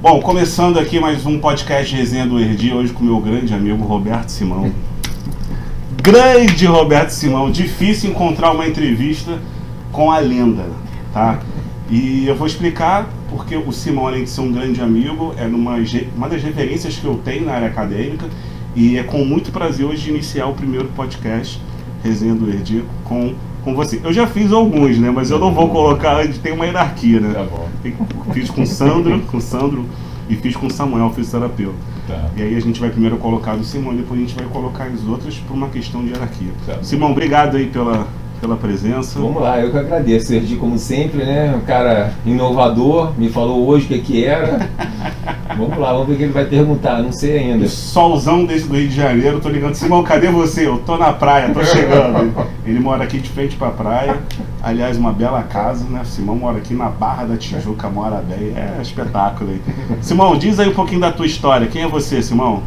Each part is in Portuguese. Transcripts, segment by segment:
Bom, começando aqui mais um podcast Resenha do Erdi, hoje com o meu grande amigo Roberto Simão. Grande Roberto Simão, difícil encontrar uma entrevista com a lenda, tá? E eu vou explicar porque o Simão, além de ser um grande amigo, é uma das referências que eu tenho na área acadêmica, e é com muito prazer hoje iniciar o primeiro podcast Resenha do Erdi com você. Eu já fiz alguns, né? Mas eu não vou colocar, tem uma hierarquia, né? Tá bom. Fiz com o Sandro e fiz com o Samuel, fisioterapeuta. Tá. E aí a gente vai primeiro colocar do Simão, depois a gente vai colocar as outras por uma questão de hierarquia. Tá. Simão, obrigado aí pela presença. Vamos lá, eu que agradeço, Sergi, como sempre, né? Um cara inovador, me falou hoje o que era. Vamos lá, vamos ver o que ele vai perguntar, não sei ainda. Solzão desde do Rio de Janeiro, tô ligando, Simão, cadê você? Eu tô na praia, tô chegando. Ele mora aqui de frente pra praia, aliás, uma bela casa, né? Simão mora aqui na Barra da Tijuca, mora bem, é espetáculo aí. Simão, diz aí um pouquinho da tua história, quem é você, Simão?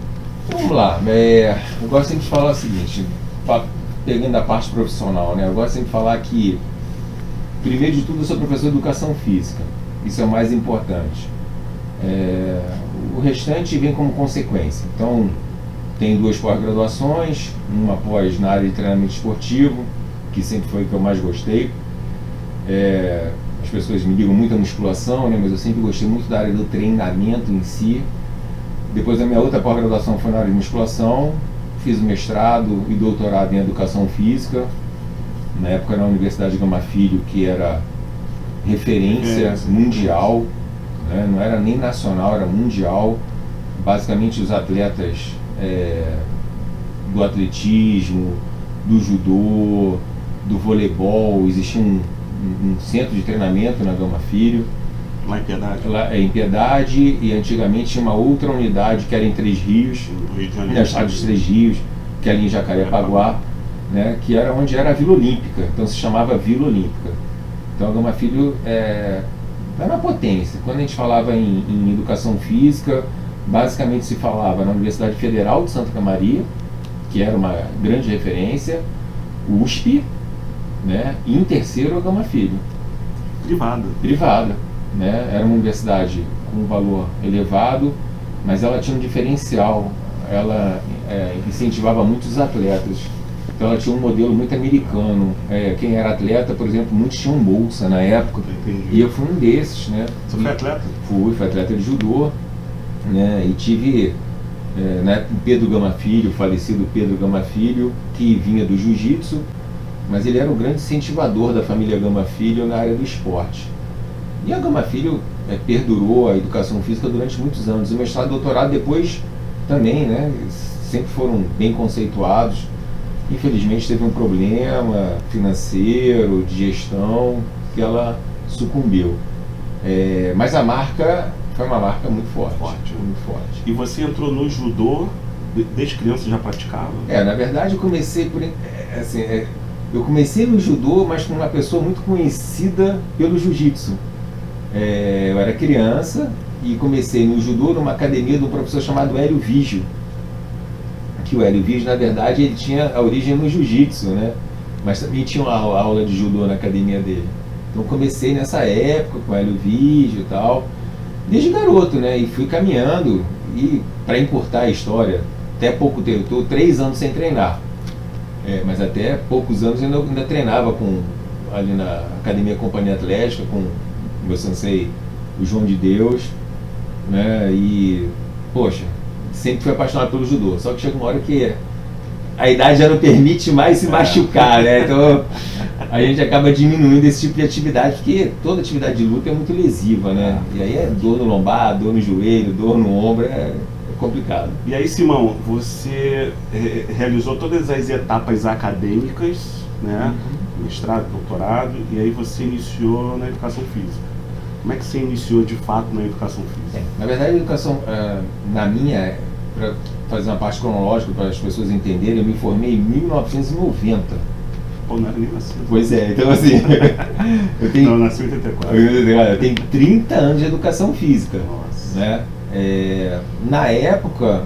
Vamos lá, eu gosto sempre de falar o seguinte, pegando a parte profissional, né? Eu gosto sempre de falar que, primeiro de tudo, eu sou professor de educação física, isso é o mais importante. O restante vem como consequência. Então, tenho 2 pós-graduações, uma pós na área de treinamento esportivo, que sempre foi o que eu mais gostei. As pessoas me ligam muito à musculação, né? Mas eu sempre gostei muito da área do treinamento em si. Depois a minha outra pós-graduação foi na área de musculação, fiz o mestrado e doutorado em educação física, na época na Universidade Gama Filho, que era referência mundial, né? Não era nem nacional, era mundial. Basicamente os atletas do atletismo, do judô, do voleibol, existia um centro de treinamento na Gama Filho. Lá em Piedade? Lá em Piedade, e antigamente tinha uma outra unidade que era em Três Rios, No Rio de Janeiro. na Estrada dos Três Rios, que é ali em Jacarepaguá, né, que era onde era a Vila Olímpica, então se chamava Vila Olímpica. Então a Gama Filho era uma potência. Quando a gente falava em educação física, basicamente se falava na Universidade Federal de Santa Maria, que era uma grande referência, USP, né, e em terceiro a Gama Filho. Privada. Né? Era uma universidade com um valor elevado, mas ela tinha um diferencial, ela incentivava muitos atletas, então ela tinha um modelo muito americano. Quem era atleta, por exemplo, muitos tinham bolsa na época. Entendi. E eu fui um desses, né? Você foi atleta? Fui atleta de judô, né? E tive né, o Pedro Gama Filho, o falecido Pedro Gama Filho, que vinha do jiu-jitsu, mas ele era o grande incentivador da família Gama Filho na área do esporte. E a Gama Filho perdurou a educação física durante muitos anos. O mestrado e doutorado depois também, né, sempre foram bem conceituados. Infelizmente teve um problema financeiro, de gestão, que ela sucumbiu. Mas a marca foi uma marca muito forte. Muito forte. E você entrou no judô, desde criança já praticava? Na verdade eu comecei eu comecei no judô, mas com uma pessoa muito conhecida pelo jiu-jitsu. Eu era criança e comecei no judô numa academia de um professor chamado Hélio Vigio. Que o Hélio Vigio, na verdade, ele tinha a origem no jiu-jitsu, né? Mas também tinha uma aula de judô na academia dele. Então comecei nessa época com o Hélio Vigio e tal, desde garoto, né? E fui caminhando, e para encurtar a história, até pouco tempo, eu estou 3 anos sem treinar. Mas até poucos anos eu ainda treinava ali na Academia Companhia Atlética, com o meu sensei, o João de Deus, né? E, poxa, sempre fui apaixonado pelo judô, só que chega uma hora que a idade já não permite mais se machucar, né? Então a gente acaba diminuindo esse tipo de atividade, porque toda atividade de luta é muito lesiva, né? E aí dor no lombar, dor no joelho, dor no ombro, é complicado. E aí, Simão, você realizou todas as etapas acadêmicas, né? Mestrado, doutorado, e aí você iniciou na educação física. Como é que você iniciou de fato na educação física? Na verdade, a educação, para fazer uma parte cronológica para as pessoas entenderem, eu me formei em 1990. Pô, não era nem nascido. Pois então assim, eu nasci em 84. Eu tenho 30 anos de educação física. Nossa. Né? Na época,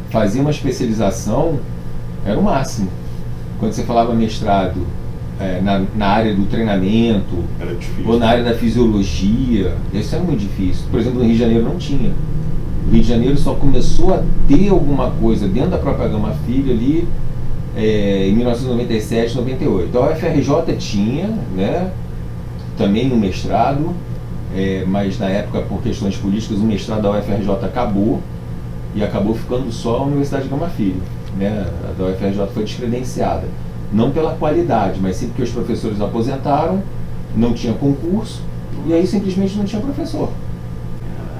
fazer uma especialização era o máximo. Quando você falava mestrado, na área do treinamento, Era difícil. ou na área da fisiologia. Isso é muito difícil. Por exemplo, no Rio de Janeiro não tinha. O Rio de Janeiro só começou a ter alguma coisa dentro da própria Gama Filho ali em 1997, 98. Então a UFRJ tinha, né, também um mestrado, mas na época, por questões políticas, o mestrado da UFRJ acabou e acabou ficando só a Universidade de Gama Filho, né? A da UFRJ foi descredenciada, não pela qualidade, mas sim porque os professores aposentaram, não tinha concurso e aí simplesmente não tinha professor.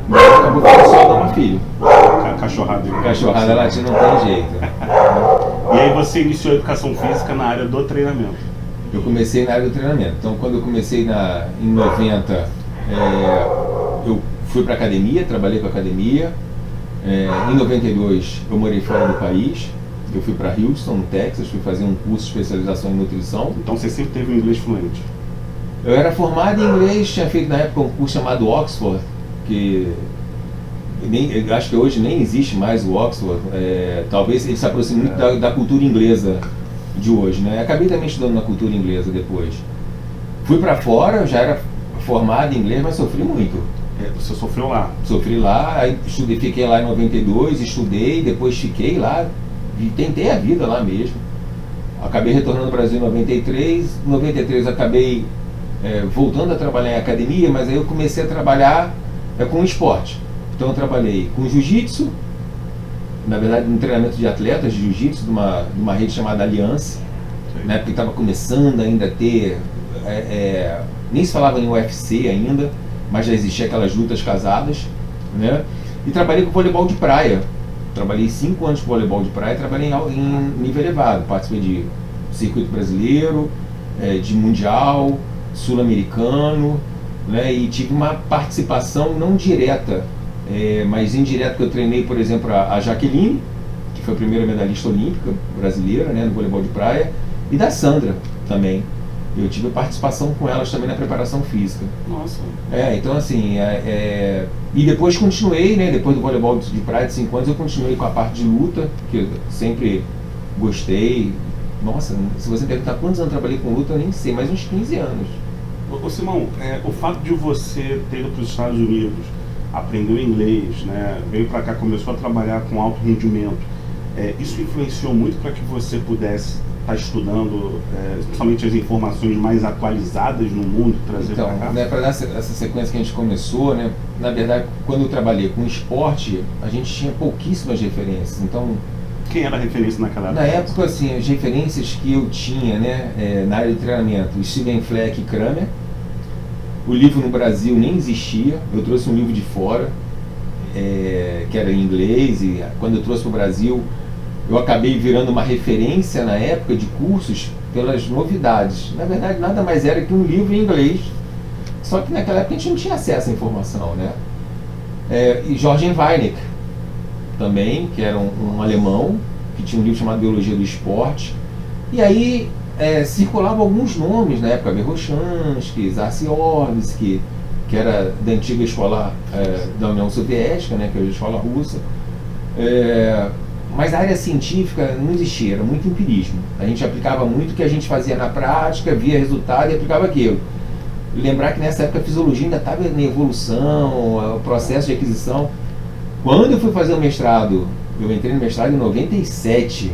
Então acabou ficando só a Gama Filho. Cachorrada. Cachorrada latina não tem jeito. E aí você iniciou a educação física na área do treinamento? Eu comecei na área do treinamento. Então, quando eu comecei em 90, eu fui para academia, trabalhei com academia. Em 92, eu morei fora do país. Eu fui para Houston, no Texas, fui fazer um curso de especialização em nutrição. Então você sempre teve um inglês fluente? Eu era formado em inglês, tinha feito na época um curso chamado Oxford, que eu acho que hoje nem existe mais o Oxford. Talvez ele se aproxime muito da cultura inglesa de hoje, né? Acabei também estudando na cultura inglesa depois. Fui para fora, já era formado em inglês, mas sofri muito. Você sofreu lá? Sofri lá, aí fiquei lá em 92, estudei, depois fiquei lá e tentei a vida lá mesmo. Acabei retornando ao Brasil em 93, em 93 acabei voltando a trabalhar em academia, mas aí eu comecei a trabalhar com esporte. Então eu trabalhei com jiu-jitsu, na verdade no treinamento de atletas de jiu-jitsu de uma rede chamada Aliança, na época que estava começando ainda a ter, nem se falava em UFC ainda, mas já existia aquelas lutas casadas, né? E trabalhei com voleibol de praia. Trabalhei 5 anos com voleibol de praia, trabalhei em nível elevado, participei de circuito brasileiro, de mundial, sul-americano, né? E tive uma participação não direta, mas indireta, que eu treinei, por exemplo, a Jaqueline, que foi a primeira medalhista olímpica brasileira, né, no voleibol de praia, e da Sandra também. Eu tive participação com elas também na preparação física. Nossa. Então assim, e depois continuei, né, depois do voleibol de praia de 5 anos, eu continuei com a parte de luta, que eu sempre gostei. Nossa, se você perguntar quantos anos eu trabalhei com luta, eu nem sei, mas uns 15 anos. Ô Simão, o fato de você ter ido para os Estados Unidos, aprendeu inglês, né, veio para cá, começou a trabalhar com alto rendimento, isso influenciou muito para que você pudesse estar estudando, principalmente as informações mais atualizadas no mundo, trazer para cá? Né, para dar essa sequência que a gente começou, né, na verdade, quando eu trabalhei com esporte, a gente tinha pouquíssimas referências. Então, quem era a referência naquela época? Na época, assim, as referências que eu tinha, né, na área de treinamento, Steven Fleck e Kramer. O livro no Brasil nem existia, eu trouxe um livro de fora, que era em inglês, e quando eu trouxe para o Brasil, eu acabei virando uma referência na época de cursos pelas novidades. Na verdade, nada mais era que um livro em inglês, só que naquela época a gente não tinha acesso à informação, né? E Jorgen Weineck também, que era um alemão, que tinha um livro chamado Biologia do Esporte. E aí circulavam alguns nomes na época, Verhoshansky, Zarsiorski, que era da antiga escola da União Soviética, né, que é a escola russa. Mas a área científica não existia, era muito empirismo. A gente aplicava muito o que a gente fazia na prática, via resultado e aplicava aquilo. Lembrar que nessa época a fisiologia ainda estava em evolução, o processo de aquisição. Quando eu fui fazer o mestrado, eu entrei no mestrado em 97,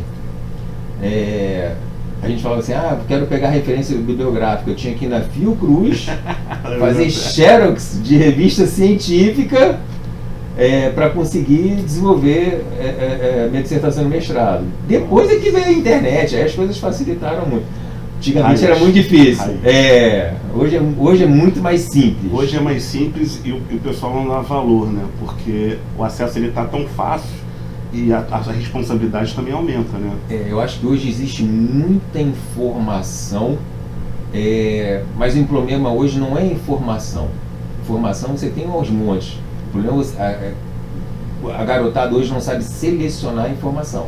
a gente falava assim, quero pegar referência bibliográfica. Eu tinha que ir na Fiocruz, fazer xerox de revista científica, para conseguir desenvolver minha dissertação no mestrado. Depois é que veio a internet, aí as coisas facilitaram muito. Antigamente era muito difícil. Hoje é muito mais simples. Hoje é mais simples e o pessoal não dá valor, né? Porque o acesso está tão fácil e a responsabilidade também aumenta, né? Eu acho que hoje existe muita informação, mas o problema hoje não é informação. Informação você tem aos montes. O problema a garotada hoje não sabe selecionar a informação.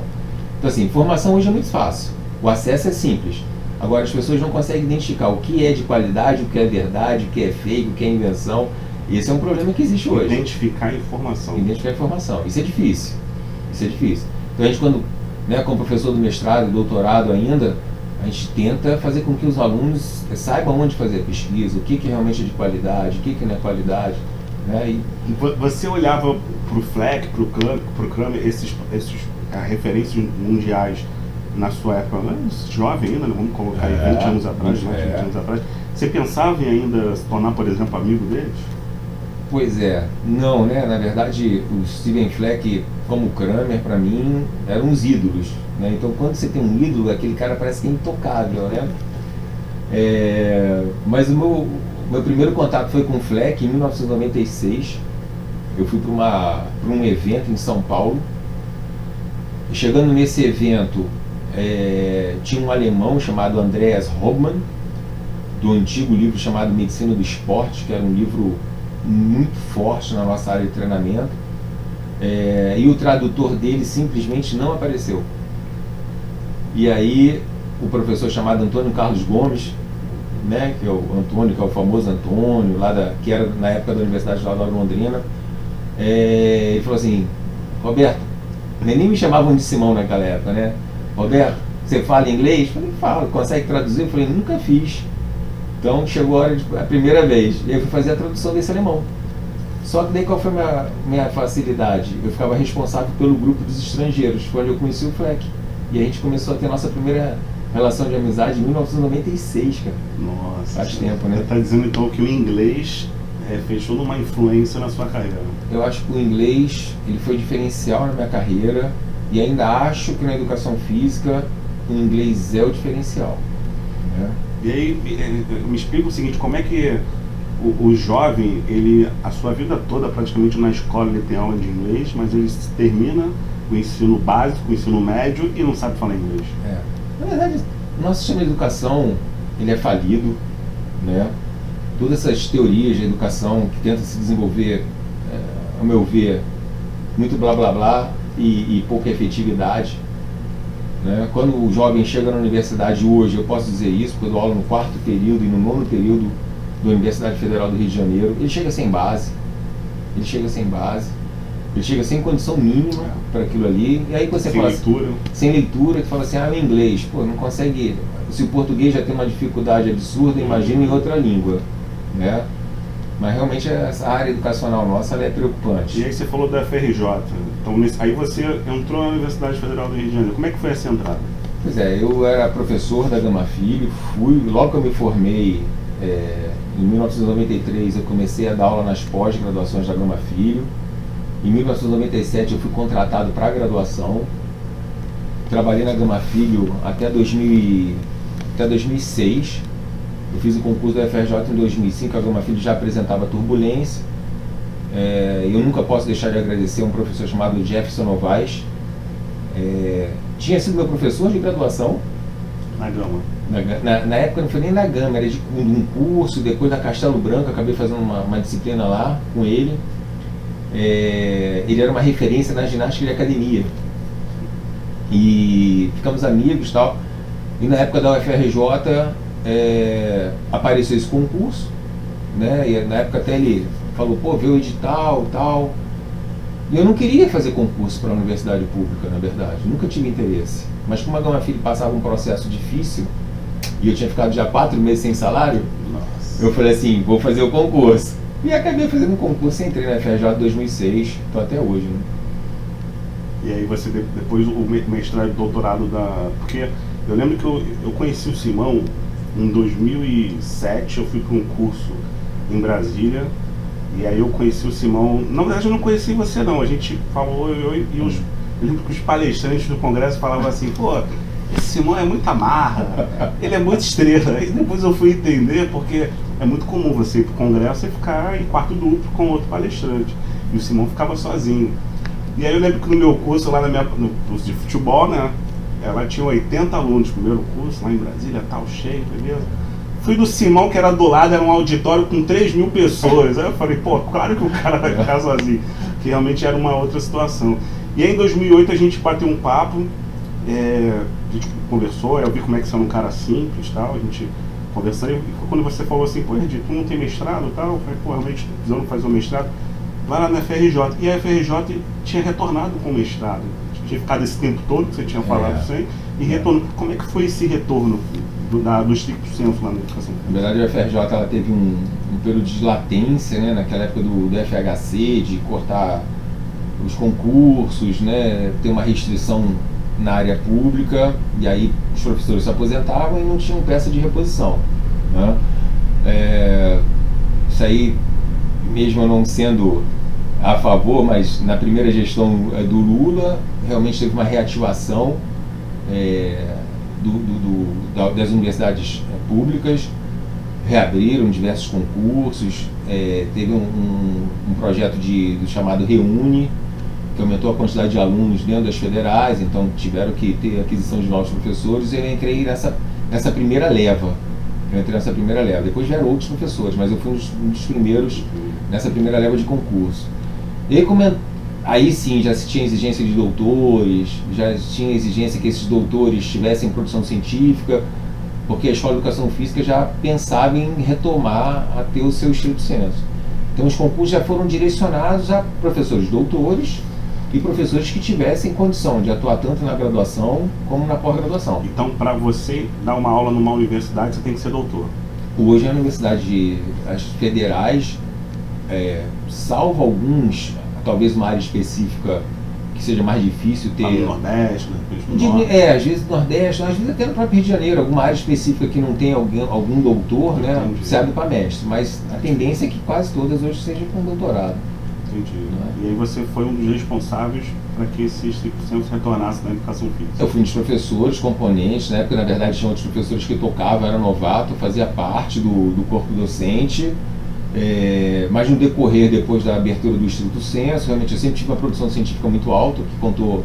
Então assim, informação hoje é muito fácil. O acesso é simples. Agora as pessoas não conseguem identificar o que é de qualidade, o que é verdade, o que é fake, o que é invenção. E esse é um problema que existe hoje. Identificar a informação. Identificar a informação. Isso é difícil. Isso é difícil. Então a gente, quando, né, como professor do mestrado e doutorado ainda, A gente tenta fazer com que os alunos saibam onde fazer a pesquisa, o que realmente é de qualidade, o que não é qualidade. Né? E você olhava para o FLEC, para o Kramer, esses referências mundiais na sua época, né? Jovem ainda, né? Vamos colocar aí 20 anos atrás, mais de 20 anos atrás. Você pensava em ainda se tornar, por exemplo, amigo deles? Pois é, não, né? Na verdade, o Steven Fleck, como o Kramer, para mim, eram os ídolos. Né? Então, quando você tem um ídolo, aquele cara parece que é intocável, né? Mas o meu primeiro contato foi com o Fleck em 1996. Eu fui para um evento em São Paulo. E chegando nesse evento, tinha um alemão chamado Andreas Hobmann, do antigo livro chamado Medicina do Esporte, que era um livro muito forte na nossa área de treinamento, e o tradutor dele simplesmente não apareceu. E aí o professor chamado Antônio Carlos Gomes, né, que é o Antônio, que é o famoso Antônio, que era na época da Universidade Estadual de Londrina, ele falou assim: Roberto, nem me chamavam de Simão naquela época, né? Roberto, você fala inglês? Eu falei, falo. Consegue traduzir? Eu falei, nunca fiz. Então chegou a primeira vez, e aí eu fui fazer a tradução desse alemão. Só que daí qual foi a minha facilidade? Eu ficava responsável pelo grupo dos estrangeiros, foi onde eu conheci o Fleck. E a gente começou a ter a nossa primeira relação de amizade em 1996, cara. Nossa. Faz tempo, né? Você está dizendo então que o inglês fez toda uma influência na sua carreira? Eu acho que o inglês ele foi diferencial na minha carreira, e ainda acho que na educação física o inglês é o diferencial. Né? E aí, me explica o seguinte, como é que o jovem, a sua vida toda praticamente na escola ele tem aula de inglês, mas ele termina o ensino básico, o ensino médio e não sabe falar inglês? Na verdade, o nosso sistema de educação ele é falido, né? Todas essas teorias de educação que tentam se desenvolver, ao meu ver, muito blá blá blá e pouca efetividade. Né? Quando o jovem chega na universidade hoje, eu posso dizer isso, porque eu dou aula no 4º período e no 9º período da Universidade Federal do Rio de Janeiro, ele chega sem base, ele chega sem condição mínima para aquilo ali, e aí você fala leitura. Sem leitura, tu fala assim, o inglês, pô, não consegue, se o português já tem uma dificuldade absurda, imagina em outra língua, né? Mas realmente essa área educacional nossa ela é preocupante. E aí você falou da FRJ, então aí você entrou na Universidade Federal do Rio de Janeiro. Como é que foi essa entrada? Pois eu era professor da Gama Filho, logo que eu me formei, em 1993 eu comecei a dar aula nas pós-graduações da Gama Filho. Em 1997 eu fui contratado para a graduação. Trabalhei na Gama Filho até 2006. Eu fiz o concurso da FRJ em 2005, a Gama Filho já apresentava turbulência. Eu nunca posso deixar de agradecer a um professor chamado Jefferson Novaes. Tinha sido meu professor de graduação. Na Gama? Na época não foi nem na Gama, era de um curso, depois da Castelo Branco, acabei fazendo uma disciplina lá com ele. Ele era uma referência na ginástica de academia. E ficamos amigos e tal. E na época da UFRJ, apareceu esse concurso, né? E na época até ele falou, pô, vê o edital e tal. E eu não queria fazer concurso para a universidade pública, na verdade, nunca tive interesse. Mas como a Gama Filho passava um processo difícil, e eu tinha ficado já 4 meses sem salário, nossa, eu falei assim, vou fazer o concurso. E acabei fazendo um concurso e entrei na FRJ em 2006, estou até hoje, né? E aí você, depois o mestrado e doutorado Porque eu lembro que eu conheci o Simão em 2007, eu fui para um curso em Brasília, e aí eu conheci o Simão. Na verdade eu não conheci você não, a gente falou, eu lembro que os palestrantes do congresso falavam assim, pô, esse Simão é muito amarra, ele é muito estrela. E depois eu fui entender, porque é muito comum você ir para o congresso e ficar em quarto duplo com outro palestrante, e o Simão ficava sozinho. E aí eu lembro que no meu curso, lá no curso de futebol, né, ela tinha 80 alunos no primeiro curso, lá em Brasília, tal, cheio, beleza. Fui do Simão, que era do lado, era um auditório com 3.000 pessoas. Aí eu falei, pô, claro que o cara vai ficar sozinho, que realmente era uma outra situação. E aí em 2008 a gente bateu um papo, a gente conversou, eu vi como é que você é um cara simples e tal, a gente conversando, e quando você falou assim, pô, Edi, tu não tem mestrado e tal, eu falei, pô, realmente precisando fazer um mestrado, vai lá na FRJ. E a FRJ tinha retornado com o mestrado, tinha ficado esse tempo todo que você tinha falado sem, E retorno. Como é que foi esse retorno do stricto sensu lá na educação? Na verdade, a UFRJ ela teve um período de latência, né, naquela época do FHC, de cortar os concursos, né, ter uma restrição na área pública, e aí os professores se aposentavam e não tinham peça de reposição, né? Isso aí, mesmo eu não sendo a favor, mas na primeira gestão do Lula, realmente teve uma reativação das universidades públicas, reabriram diversos concursos, teve um projeto do chamado Reúne, que aumentou a quantidade de alunos dentro das federais, então tiveram que ter aquisição de novos professores, e eu entrei nessa primeira leva. Depois vieram outros professores, mas eu fui um dos primeiros nessa primeira leva de concurso. E aí sim, já se tinha exigência de doutores, já tinha exigência que esses doutores tivessem produção científica, porque a Escola de Educação Física já pensava em retomar a ter o seu stricto sensu. Então os concursos já foram direcionados a professores doutores e professores que tivessem condição de atuar tanto na graduação como na pós-graduação. Então, para você dar uma aula numa universidade, você tem que ser doutor? Hoje, as federais, salvo alguns, talvez uma área específica que seja mais difícil ter... no Nordeste, né? Às vezes no Nordeste, às vezes até no próprio Rio de Janeiro, alguma área específica que não tem algum doutor, né, se abre para mestre. Mas a tendência é que quase todas hoje sejam com doutorado. Entendi. E aí você foi um dos responsáveis para que esse stricto sensu retornasse na educação física? Eu fui um dos professores, componentes, na época na verdade tinha outros professores que tocavam, era novato, fazia parte do corpo docente, mas no decorrer, depois da abertura do stricto sensu, realmente eu sempre tive uma produção científica muito alta, que contou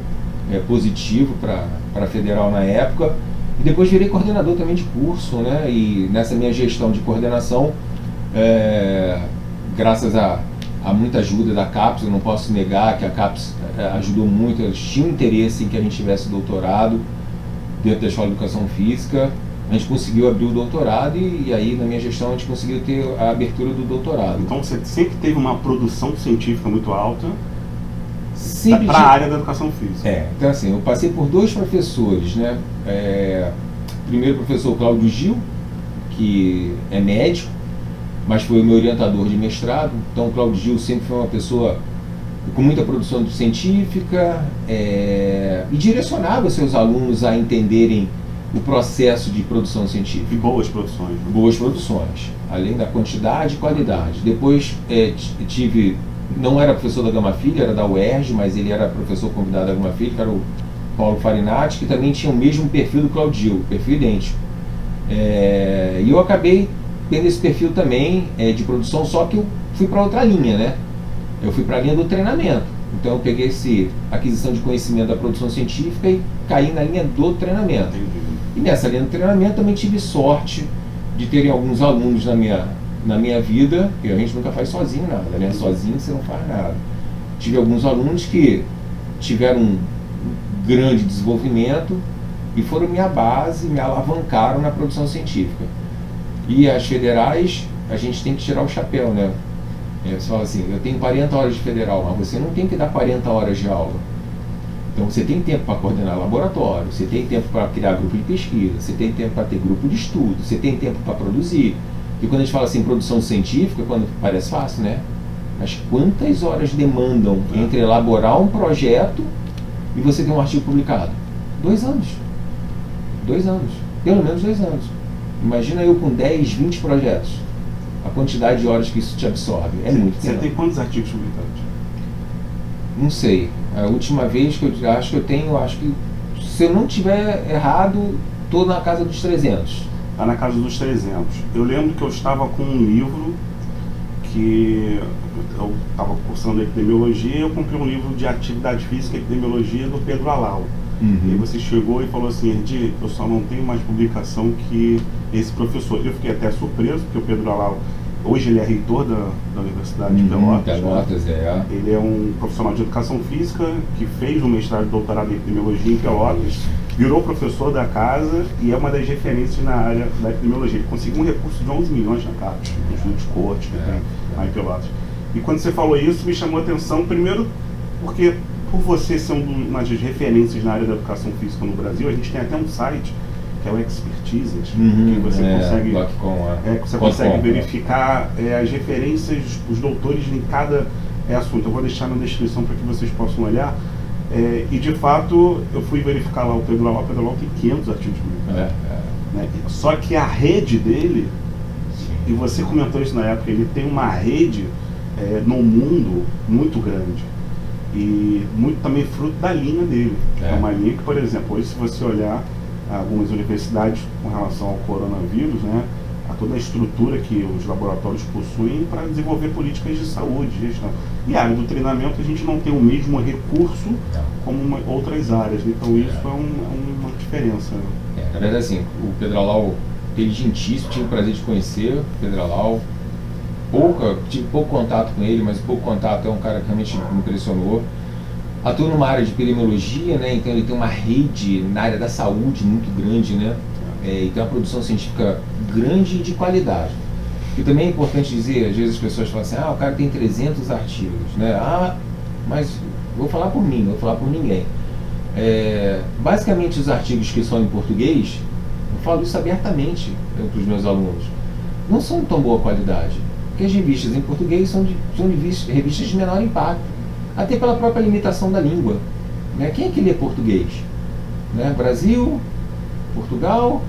positivo para a federal na época, e depois virei coordenador também de curso, né, e nessa minha gestão de coordenação, graças a muita ajuda da CAPES, eu não posso negar que a CAPES ajudou muito, eles tinham interesse em que a gente tivesse doutorado dentro da Escola de Educação Física, a gente conseguiu abrir o doutorado e aí na minha gestão a gente conseguiu ter a abertura do doutorado. Então você sempre teve uma produção científica muito alta para a área da educação física? Então assim, eu passei por dois professores, né? Primeiro o professor Cláudio Gil, que é médico, mas foi o meu orientador de mestrado. Então o Cláudio Gil sempre foi uma pessoa com muita produção científica e direcionava seus alunos a entenderem o processo de produção científica. E boas produções. Né? Boas produções, além da quantidade e qualidade. Depois não era professor da Gama Filho, era da UERJ, mas ele era professor convidado da Gama Filho, que era o Paulo Farinati, que também tinha o mesmo perfil do Cláudio Gil, perfil idêntico. E eu acabei tendo esse perfil também de produção, só que eu fui para outra linha, né? Eu fui para a linha do treinamento. Então eu peguei essa aquisição de conhecimento da produção científica e caí na linha do treinamento. Entendi. E nessa linha do treinamento também tive sorte de terem alguns alunos na minha vida, porque a gente nunca faz sozinho nada, né? Sozinho você não faz nada. Tive alguns alunos que tiveram um grande desenvolvimento e foram minha base, me alavancaram na produção científica. E as federais, a gente tem que tirar o chapéu, né? Você fala assim, eu tenho 40 horas de federal, mas você não tem que dar 40 horas de aula. Então você tem tempo para coordenar laboratório, você tem tempo para criar grupo de pesquisa, você tem tempo para ter grupo de estudo, você tem tempo para produzir. E quando a gente fala assim, produção científica, quando parece fácil, né? Mas quantas horas demandam entre elaborar um projeto e você ter um artigo publicado? 2 anos. 2 anos. Pelo menos 2 anos. Imagina eu com 10, 20 projetos. A quantidade de horas que isso te absorve. Muito tempo. Você tem quantos artigos publicados? Não sei. A última vez que eu acho que se eu não tiver errado, estou na casa dos 300. Está na casa dos 300. Eu lembro que eu estava com um livro que eu estava cursando epidemiologia, eu comprei um livro de atividade física e epidemiologia do Pedro Alau. Uhum. E você chegou e falou assim, Erdi, eu só não tenho mais publicação que esse professor. Eu fiquei até surpreso, porque o Pedro Alau, hoje ele é reitor da Universidade de Pelotas. Né? Ele é um profissional de educação física que fez um mestrado e doutorado em epidemiologia em Pelotas, virou professor da casa e é uma das referências na área da epidemiologia. Ele conseguiu um recurso de 11 milhões na CAPES, no Instituto de Corte, que tem lá em Pelotas. E quando você falou isso, me chamou a atenção, primeiro, porque por você ser uma das referências na área da educação física no Brasil, a gente tem até um site, que é o Expertises, que você consegue verificar as referências, os doutores em cada assunto. Eu vou deixar na descrição para que vocês possam olhar. E de fato, eu fui verificar lá o Pedro Lau tem 500 artigos publicados. Né? Só que a rede dele, e você comentou isso na época, ele tem uma rede no mundo muito grande. E muito também fruto da linha dele. É uma linha que, por exemplo, hoje se você olhar algumas universidades com relação ao coronavírus, né, a toda a estrutura que os laboratórios possuem para desenvolver políticas de saúde, gestão. E a área do treinamento a gente não tem o mesmo recurso como outras áreas, então isso é uma diferença. Na verdade, assim, o Pedro Lau, inteligentíssimo, tive o prazer de conhecer o Pedro Lau, tive pouco contato com ele, mas pouco contato, é um cara que realmente me impressionou. Atua numa área de epidemiologia, né? Então ele tem uma rede na área da saúde muito grande, né? E tem uma produção científica grande e de qualidade. E também é importante dizer, às vezes as pessoas falam assim, o cara tem 300 artigos, né? Mas vou falar por mim, não vou falar por ninguém. Basicamente os artigos que são em português, eu falo isso abertamente para os meus alunos, não são de tão boa qualidade. Porque as revistas em português são revistas de menor impacto. Até pela própria limitação da língua. Né? Quem é que lê português? Né? Brasil, Portugal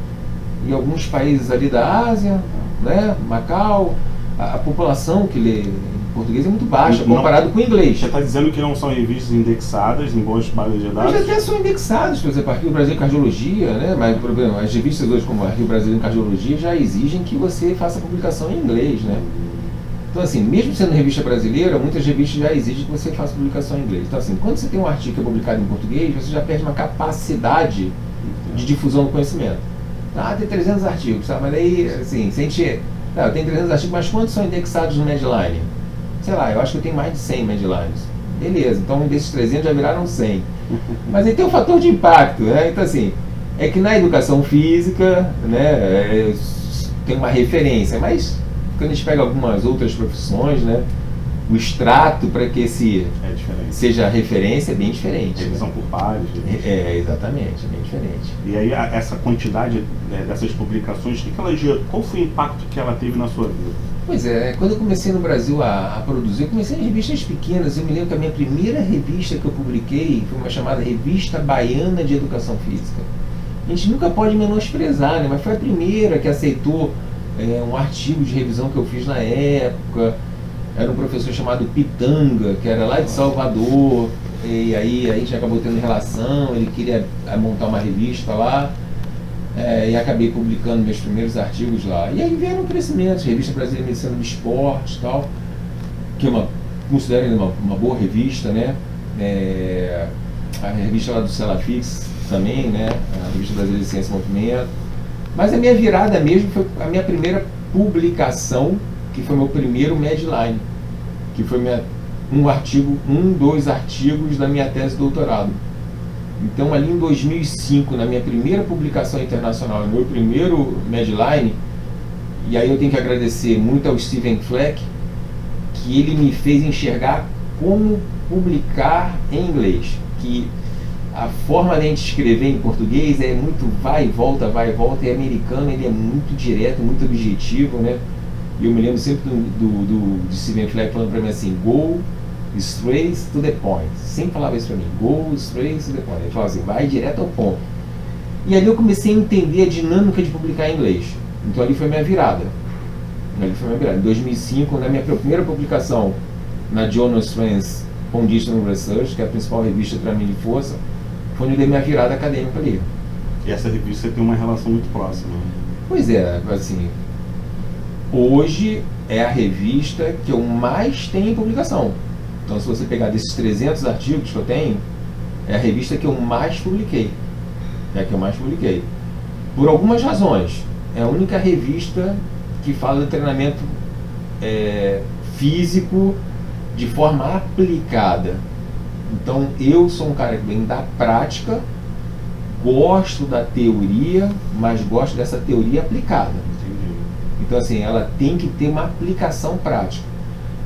e alguns países ali da Ásia, né? Macau. A população que lê em português é muito baixa comparado com o inglês. Você está dizendo que não são revistas indexadas em boas bases de dados? Mas até são indexadas, por exemplo, aqui o Brasil em Cardiologia, né? Mas o problema, as revistas hoje como aqui o Brasil em Cardiologia já exigem que você faça publicação em inglês, né? Então, assim, mesmo sendo revista brasileira, muitas revistas já exigem que você faça publicação em inglês. Então, assim, quando você tem um artigo que é publicado em português, você já perde uma capacidade de difusão do conhecimento. Tem 300 artigos, sabe? Mas aí, assim, se a gente... eu tenho 300 artigos, mas quantos são indexados no Medline? Sei lá, eu acho que eu tenho mais de 100 Medlines. Beleza, então desses 300 já viraram 100. Mas aí tem um fator de impacto, né? Então, assim, é que na educação física, né, tem uma referência, mas... Quando a gente pega algumas outras profissões, né, o extrato para que seja referência é bem diferente. Revisão por pares. Exatamente, é bem diferente. E aí essa quantidade dessas publicações, qual foi o impacto que ela teve na sua vida? Pois é, quando eu comecei no Brasil a produzir, eu comecei em revistas pequenas. Eu me lembro que a minha primeira revista que eu publiquei foi uma chamada Revista Baiana de Educação Física. A gente nunca pode menosprezar, né, mas foi a primeira que aceitou um artigo de revisão que eu fiz na época. Era um professor chamado Pitanga, que era lá de Salvador, e aí a gente acabou tendo relação, ele queria montar uma revista lá, e acabei publicando meus primeiros artigos lá. E aí vieram crescimentos, Revista Brasileira de Medicina do Esporte e tal, que considero uma boa revista, né? A revista lá do Celafix também, né? A Revista Brasileira de Ciência e Movimento. Mas a minha virada mesmo foi a minha primeira publicação, que foi meu primeiro Medline, que foi dois artigos da minha tese de doutorado. Então, ali em 2005, na minha primeira publicação internacional, meu primeiro Medline, e aí eu tenho que agradecer muito ao Steven Fleck, que ele me fez enxergar como publicar em inglês, que a forma de a gente escrever em português é muito vai e volta, e americano ele é muito direto, muito objetivo, né? E eu me lembro sempre de Steven Fleck falando para mim assim, go straight to the point. Sempre falava isso para mim, go straight to the point. Ele falava assim, vai direto ao ponto. E ali eu comecei a entender a dinâmica de publicar em inglês. Então ali foi minha virada. Em 2005, na minha primeira publicação na Journal Strength Conditioning Research, que é a principal revista para mim de força, foi onde eu dei minha virada acadêmica ali. E essa revista tem uma relação muito próxima. Pois é, assim, hoje é a revista que eu mais tenho em publicação. Então, se você pegar desses 300 artigos que eu tenho, é a revista que eu mais publiquei. Por algumas razões. É a única revista que fala de treinamento físico de forma aplicada. Então, eu sou um cara que vem da prática, gosto da teoria, mas gosto dessa teoria aplicada. Entendi. Então, assim, ela tem que ter uma aplicação prática.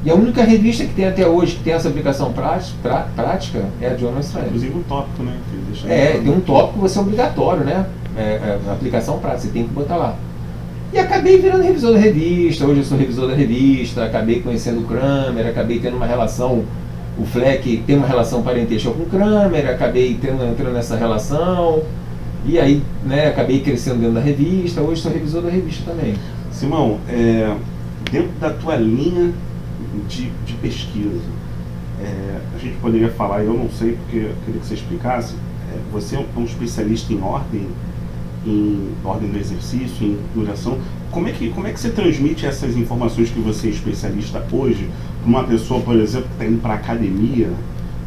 E a única revista que tem até hoje que tem essa aplicação prática é a Journal of Science. Inclusive um tópico, né? Tem um tópico que você é obrigatório, né? Aplicação prática, você tem que botar lá. E acabei virando revisor da revista, hoje eu sou revisor da revista, acabei conhecendo o Kramer, acabei tendo uma relação, o Fleck tem uma relação parentesca com o Kramer, acabei entrando nessa relação, e aí, né, acabei crescendo dentro da revista, hoje sou revisor da revista também. Simão, dentro da tua linha de pesquisa, a gente poderia falar, eu não sei porque eu queria que você explicasse, você é um especialista em ordem do exercício, em duração. Como é que você transmite essas informações que você é especialista hoje para uma pessoa, por exemplo, que está indo para a academia,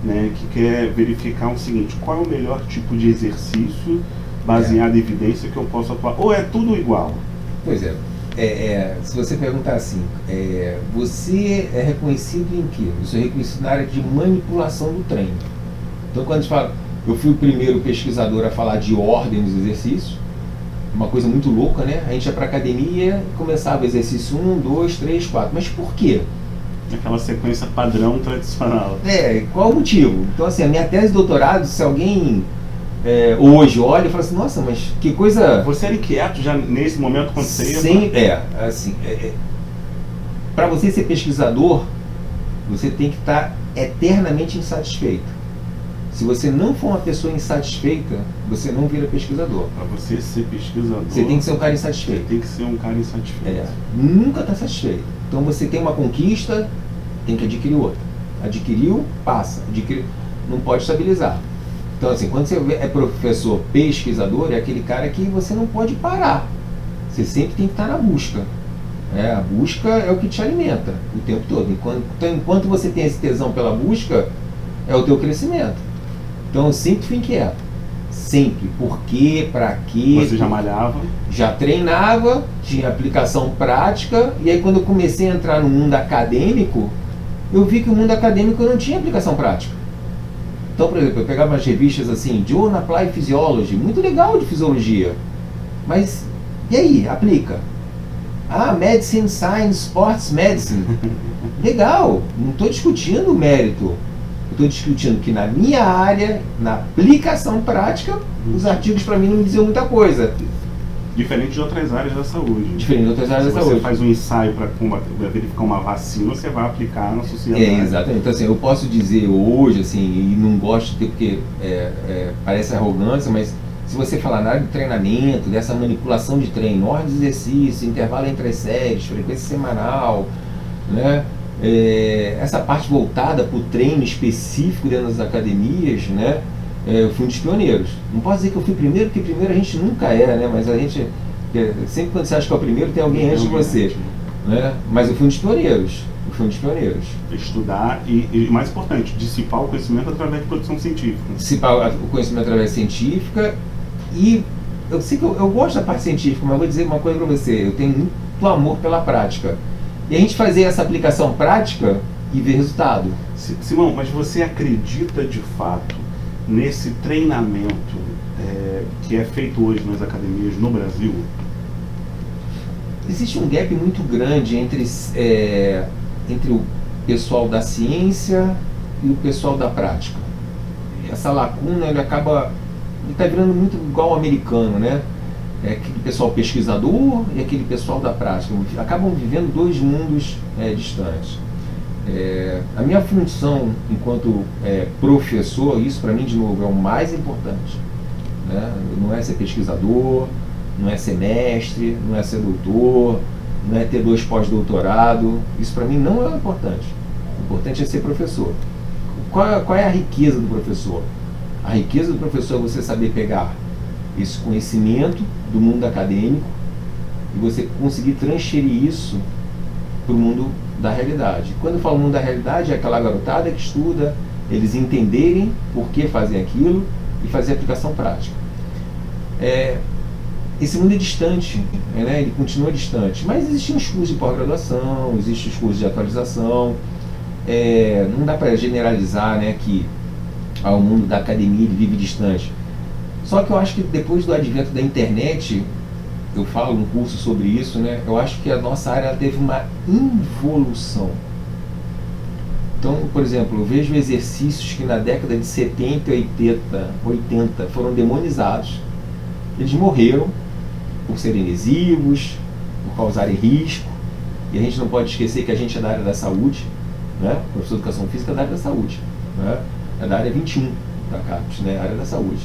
né, que quer verificar o seguinte: qual é o melhor tipo de exercício baseado em evidência que eu posso atuar? Ou é tudo igual? Pois é. Se você perguntar assim, você é reconhecido em quê? Eu sou reconhecido na área de manipulação do treino. Então, quando a gente fala, eu fui o primeiro pesquisador a falar de ordem dos exercícios, uma coisa muito louca, né? A gente ia para a academia e começava o exercício 1, 2, 3, 4. Mas por quê? Aquela sequência padrão tradicional. Qual o motivo? Então, assim, a minha tese de doutorado, se alguém hoje olha e fala assim, nossa, mas que coisa... Você era inquieto já nesse momento quando você ia? Sim, para você ser pesquisador, você tem que estar eternamente insatisfeito. Se você não for uma pessoa insatisfeita, você não vira pesquisador. Para você ser pesquisador, você tem que ser um cara insatisfeito. Tem que ser um cara insatisfeito. Nunca está satisfeito. Então você tem uma conquista, tem que adquirir outra. Adquiriu, passa. Não pode estabilizar. Então, assim, quando você é professor pesquisador, é aquele cara que você não pode parar. Você sempre tem que estar na busca. A busca é o que te alimenta o tempo todo. Enquanto você tem esse tesão pela busca, é o teu crescimento. Então eu sempre fui inquieto. Sempre. Por quê? Pra quê? Você já malhava? Já treinava, tinha aplicação prática, e aí quando eu comecei a entrar no mundo acadêmico, eu vi que o mundo acadêmico não tinha aplicação prática. Então, por exemplo, eu pegava umas revistas assim, Journal Apply Physiology, muito legal de fisiologia. Mas, e aí? Aplica. Medicine, Science, Sports Medicine. Legal, não estou discutindo o mérito. Estou discutindo que na minha área, na aplicação prática, os artigos para mim não me diziam muita coisa. Diferente de outras áreas da saúde. Diferente de outras áreas da saúde. Se você faz um ensaio para verificar uma vacina, você vai aplicar na sociedade. Exatamente. Então, assim, eu posso dizer hoje, assim, e não gosto de ter, porque parece arrogância, mas se você falar na área de treinamento, dessa manipulação de treino, ordem de exercício, intervalo entre as séries, frequência semanal, né? Essa parte voltada para o treino específico dentro das academias, né? Eu fui um dos pioneiros. Não posso dizer que eu fui primeiro, porque primeiro a gente nunca é, né? Mas a gente, sempre quando você acha que é o primeiro, tem alguém antes de você, né? Mas eu fui um dos pioneiros. Estudar e, mais importante, dissipar o conhecimento através de produção científica. Dissipar o conhecimento através de científica. E eu sei que eu gosto da parte científica, mas eu vou dizer uma coisa para você. Eu tenho muito amor pela prática. E a gente fazer essa aplicação prática e ver resultado. Simão, mas você acredita de fato nesse treinamento que é feito hoje nas academias no Brasil? Existe um gap muito grande entre o pessoal da ciência e o pessoal da prática. Essa lacuna, ele está virando muito igual ao americano, né? Aquele pessoal pesquisador e aquele pessoal da prática. Acabam vivendo dois mundos distantes. A minha função enquanto professor, isso para mim de novo é o mais importante, né? Não é ser pesquisador, não é ser mestre, não é ser doutor, não é ter 2 pós-doutorado. Isso para mim não é o importante. O importante é ser professor. Qual é a riqueza do professor? A riqueza do professor é você saber pegar esse conhecimento do mundo acadêmico e você conseguir transferir isso para o mundo da realidade. Quando eu falo mundo da realidade, é aquela garotada que estuda, eles entenderem por que fazem aquilo e fazer aplicação prática. Esse mundo é distante, né? Ele continua distante, mas existem os cursos de pós-graduação, existem os cursos de atualização. Não dá para generalizar, né, que o mundo da academia ele vive distante. Só que eu acho que depois do advento da internet, eu falo um curso sobre isso, né? Eu acho que a nossa área teve uma involução. Então, por exemplo, eu vejo exercícios que na década de 70 e 80 foram demonizados. Eles morreram por serem lesivos, por causarem risco. E a gente não pode esquecer que a gente é da área da saúde, né? O professor de educação física é da área da saúde, né? É da área 21 da CAPES, né? Área da saúde.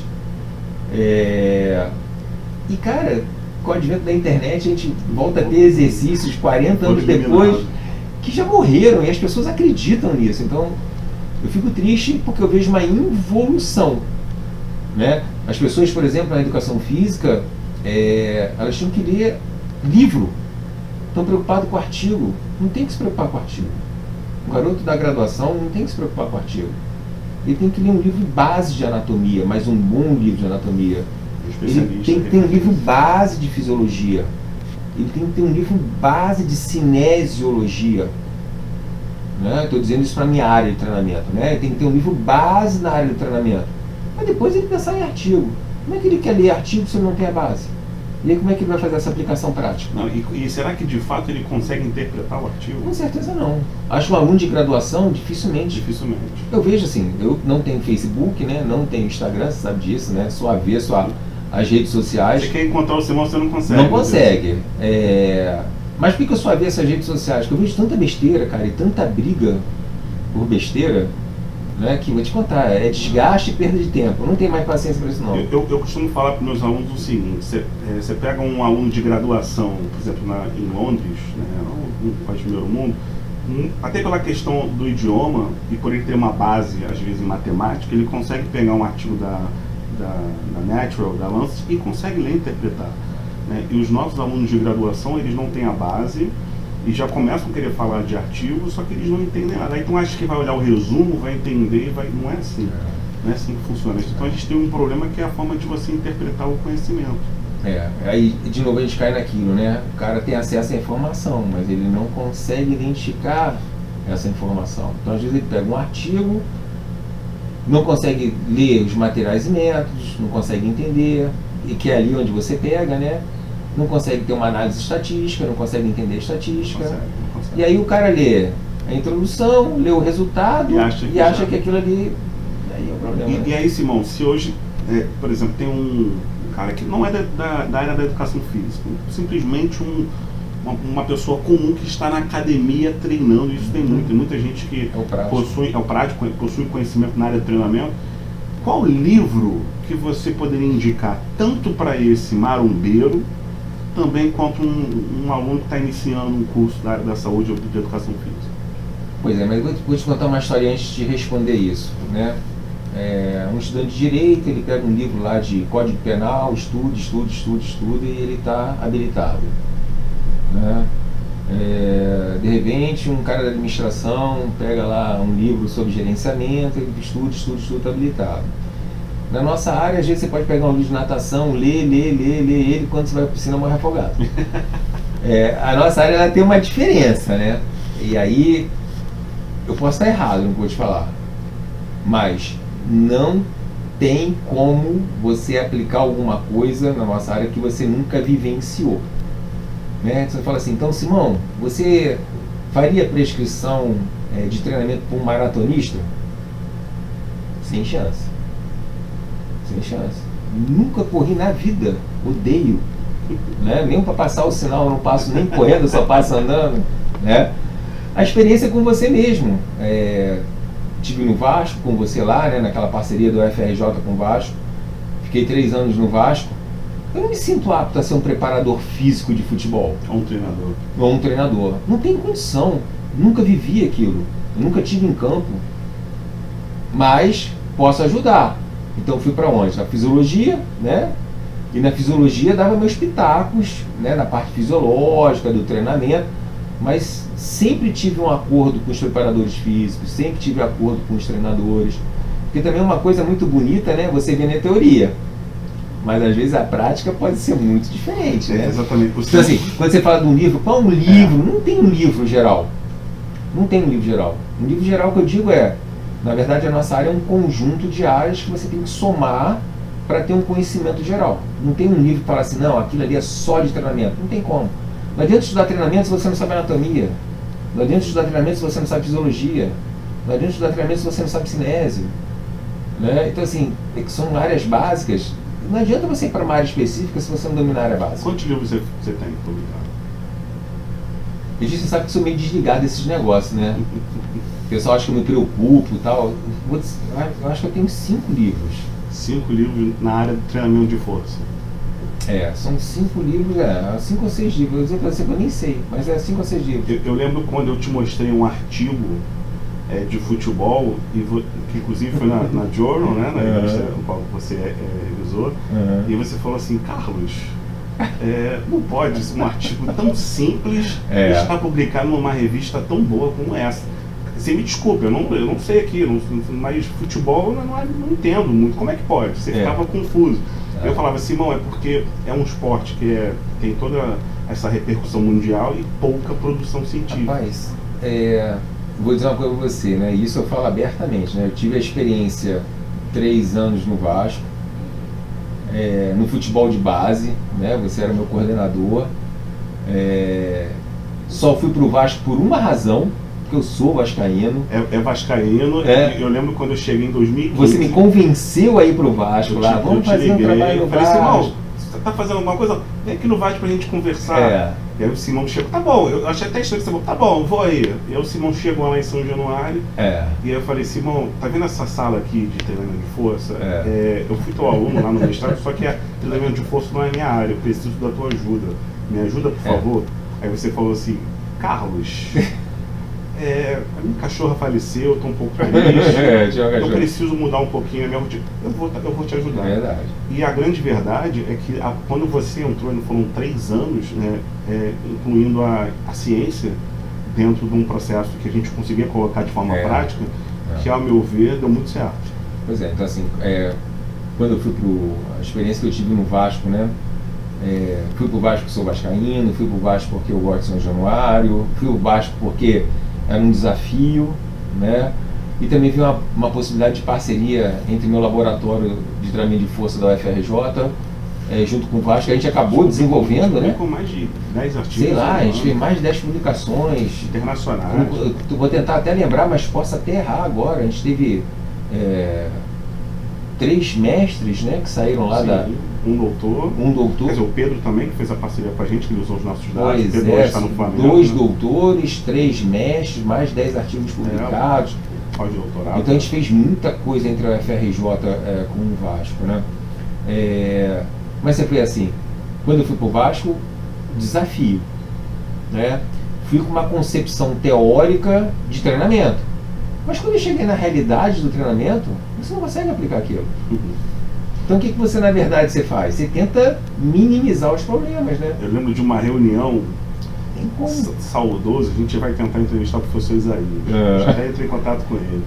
E cara, com o advento da internet, a gente volta a ter exercícios 40 anos depois que já morreram e as pessoas acreditam nisso. Então, eu fico triste porque eu vejo uma involução, né? As pessoas, por exemplo, na educação física, elas tinham que ler livro. Estão preocupados com o artigo. Não tem que se preocupar com o artigo. O garoto da graduação não tem que se preocupar com o artigo. Ele tem que ler um livro base de anatomia, mas um bom livro de anatomia. Ele tem que ter um livro base de fisiologia. Ele tem que ter um livro base de cinesiologia. Né? Estou dizendo isso para a minha área de treinamento. Né? Ele tem que ter um livro base na área de treinamento. Mas depois ele pensar em artigo. Como é que ele quer ler artigo se ele não tem a base? E aí como é que ele vai fazer essa aplicação prática? Não, e será que de fato ele consegue interpretar o artigo? Com certeza não. Acho que um aluno de graduação dificilmente. Eu vejo assim, eu não tenho Facebook, né? Não tenho Instagram, você sabe disso, né? Sou avesso às redes sociais. Você quer encontrar o Simão, você não consegue. Não consegue. Mas por que eu sou avesso às redes sociais? Porque eu vejo tanta besteira, cara, e tanta briga por besteira, né, que vou te contar, é desgaste e perda de tempo. Eu não tenho mais paciência para isso, não. Eu costumo falar para meus alunos o seguinte: você pega um aluno de graduação, por exemplo, em Londres, né, um país de primeiro mundo, até pela questão do idioma e por ele ter uma base, às vezes, em matemática, ele consegue pegar um artigo da Natural, da Lancet, e consegue ler e interpretar. Né? E os nossos alunos de graduação, eles não têm a base e já começam a querer falar de artigos, só que eles não entendem nada. Então acho que vai olhar o resumo, vai entender, não é assim. Não é assim que funciona. Então a gente tem um problema que é a forma de você interpretar o conhecimento. Aí de novo a gente cai naquilo, né? O cara tem acesso à informação, mas ele não consegue identificar essa informação. Então às vezes ele pega um artigo, não consegue ler os materiais e métodos, não consegue entender, e que é ali onde você pega, né? Não consegue ter uma análise estatística, não consegue entender a estatística. Não consegue. E aí o cara lê a introdução, lê o resultado e acha que aquilo ali... Aí é o problema. E aí, Simão, se hoje, por exemplo, tem um cara que não é da área da educação física, simplesmente uma pessoa comum que está na academia treinando, isso tem muita gente que possui conhecimento na área de treinamento. Qual livro que você poderia indicar tanto para esse marombeiro, também quanto um aluno que está iniciando um curso da área da saúde ou de educação física? Pois é, mas vou te contar uma história antes de responder isso, né? Um estudante de Direito, ele pega um livro lá de Código Penal, estuda e ele está habilitado, né? De repente, um cara da administração pega lá um livro sobre gerenciamento, ele estuda, está habilitado. Na nossa área, às vezes você pode pegar um livro de natação, ler ele, quando você vai para a piscina morre afogado. A nossa área ela tem uma diferença, né? E aí, eu posso estar errado no que eu vou te falar, mas não tem como você aplicar alguma coisa na nossa área que você nunca vivenciou. Né? Você fala assim, então Simão, você faria prescrição de treinamento para um maratonista? Sem chance. Sem chance. Nunca corri na vida, odeio. Né? Nem para passar o sinal, eu não passo nem correndo, só passo andando. Né? A experiência é com você mesmo. Estive no Vasco com você lá, né? Naquela parceria do FRJ com o Vasco. Fiquei 3 anos no Vasco. Eu não me sinto apto a ser um preparador físico de futebol. Ou um treinador. Não tenho condição. Nunca vivi aquilo. Eu nunca tive em campo. Mas posso ajudar. Então fui para onde? Na fisiologia, né? E na fisiologia dava meus pitacos, né? Na parte fisiológica, do treinamento. Mas sempre tive um acordo com os preparadores físicos, sempre tive acordo com os treinadores. Porque também é uma coisa muito bonita, né? Você vê na teoria. Mas às vezes a prática pode ser muito diferente, né? Exatamente. Então assim, quando você fala de um livro, qual é um livro? Não tem um livro geral. Não tem um livro geral. Um livro geral que eu digo na verdade a nossa área é um conjunto de áreas que você tem que somar para ter um conhecimento geral. Não tem um livro que fala assim, não, aquilo ali é só de treinamento. Não tem como. Não adianta estudar treinamento se você não sabe anatomia. Não adianta estudar treinamento se você não sabe fisiologia. Não adianta estudar treinamento se você não sabe cinésio. Né? Então, assim, são áreas básicas. Não adianta você ir para uma área específica se você não dominar a área básica. Quantos livros você tem publicado? Você sabe que sou meio desligado desses negócios, né? O pessoal acha que eu me preocupo e tal. Eu acho que eu tenho 5 livros. 5 livros na área de treinamento de força. São 5 livros, 5 ou 6 livros. Eu dizer pra você que eu nem sei, mas 5 ou 6 livros. Eu lembro quando eu te mostrei um artigo de futebol, que inclusive foi na Journal, né, na revista no qual você revisou, e você falou assim, Carlos, não pode ser um artigo tão simples estar publicado numa revista tão boa como essa. Você me desculpe, eu não sei aqui, mas futebol eu não entendo muito. Como é que pode? Você ficava confuso. Eu falava, Simão, é porque é um esporte que tem toda essa repercussão mundial e pouca produção científica. Rapaz, vou dizer uma coisa pra você, né? Isso eu falo abertamente, né? Eu tive a experiência 3 anos no Vasco, no futebol de base, né? Você era meu coordenador. Só fui pro Vasco por uma razão, porque eu sou vascaíno. É vascaíno. Eu lembro quando eu cheguei em 2015. Você me convenceu a ir pro Vasco lá. Vamos fazer um trabalho no Vasco. Simão, você tá fazendo alguma coisa? Vem aqui no Vasco pra gente conversar. E aí o Simão chegou, tá bom, eu achei até estranho que você falou, tá bom, vou aí. E aí o Simão chegou lá em São Januário. E aí eu falei, Simão, tá vendo essa sala aqui de treinamento de força? Eu fui teu aluno lá no mestrado, só que treinamento de força não é minha área, eu preciso da tua ajuda. Me ajuda, por favor? Aí você falou assim, Carlos, a minha cachorra faleceu, eu tô um pouco triste, eu preciso mudar um pouquinho a minha rotina. Eu vou te ajudar. Verdade. E a grande verdade é que quando você entrou, foram 3 anos, né, incluindo a ciência, dentro de um processo que a gente conseguia colocar de forma prática, que ao meu ver deu muito certo. Pois então assim, quando eu fui a experiência que eu tive no Vasco, né, fui pro Vasco porque sou vascaíno, fui pro Vasco porque eu gosto de São Januário, fui pro Vasco porque era um desafio, né? E também vi uma possibilidade de parceria entre meu laboratório de treinamento de força da UFRJ, junto com o Vasco, a gente acabou desenvolvendo, né? Com mais de 10 artigos. Sei lá, a gente fez mais de 10 publicações. Internacionais. Vou tentar até lembrar, mas posso até errar agora. A gente teve 3 mestres, né, que saíram lá um doutor. Quer dizer, o Pedro também, que fez a parceria com a gente, que ele usou os nossos dados. Pois o Pedro está no Flamengo. 2 doutores, 3 mestres, mais 10 artigos publicados. Pós-doutorado. Então a gente fez muita coisa entre a UFRJ com o Vasco, né? Mas sempre foi assim, quando eu fui para o Vasco, desafio, né? Fui com uma concepção teórica de treinamento. Mas quando eu cheguei na realidade do treinamento, você não consegue aplicar aquilo. Então o que você na verdade você faz? Você tenta minimizar os problemas, né? Eu lembro de uma reunião saudoso, a gente vai tentar entrevistar o professor Isaías. Já até entrei em contato com ele.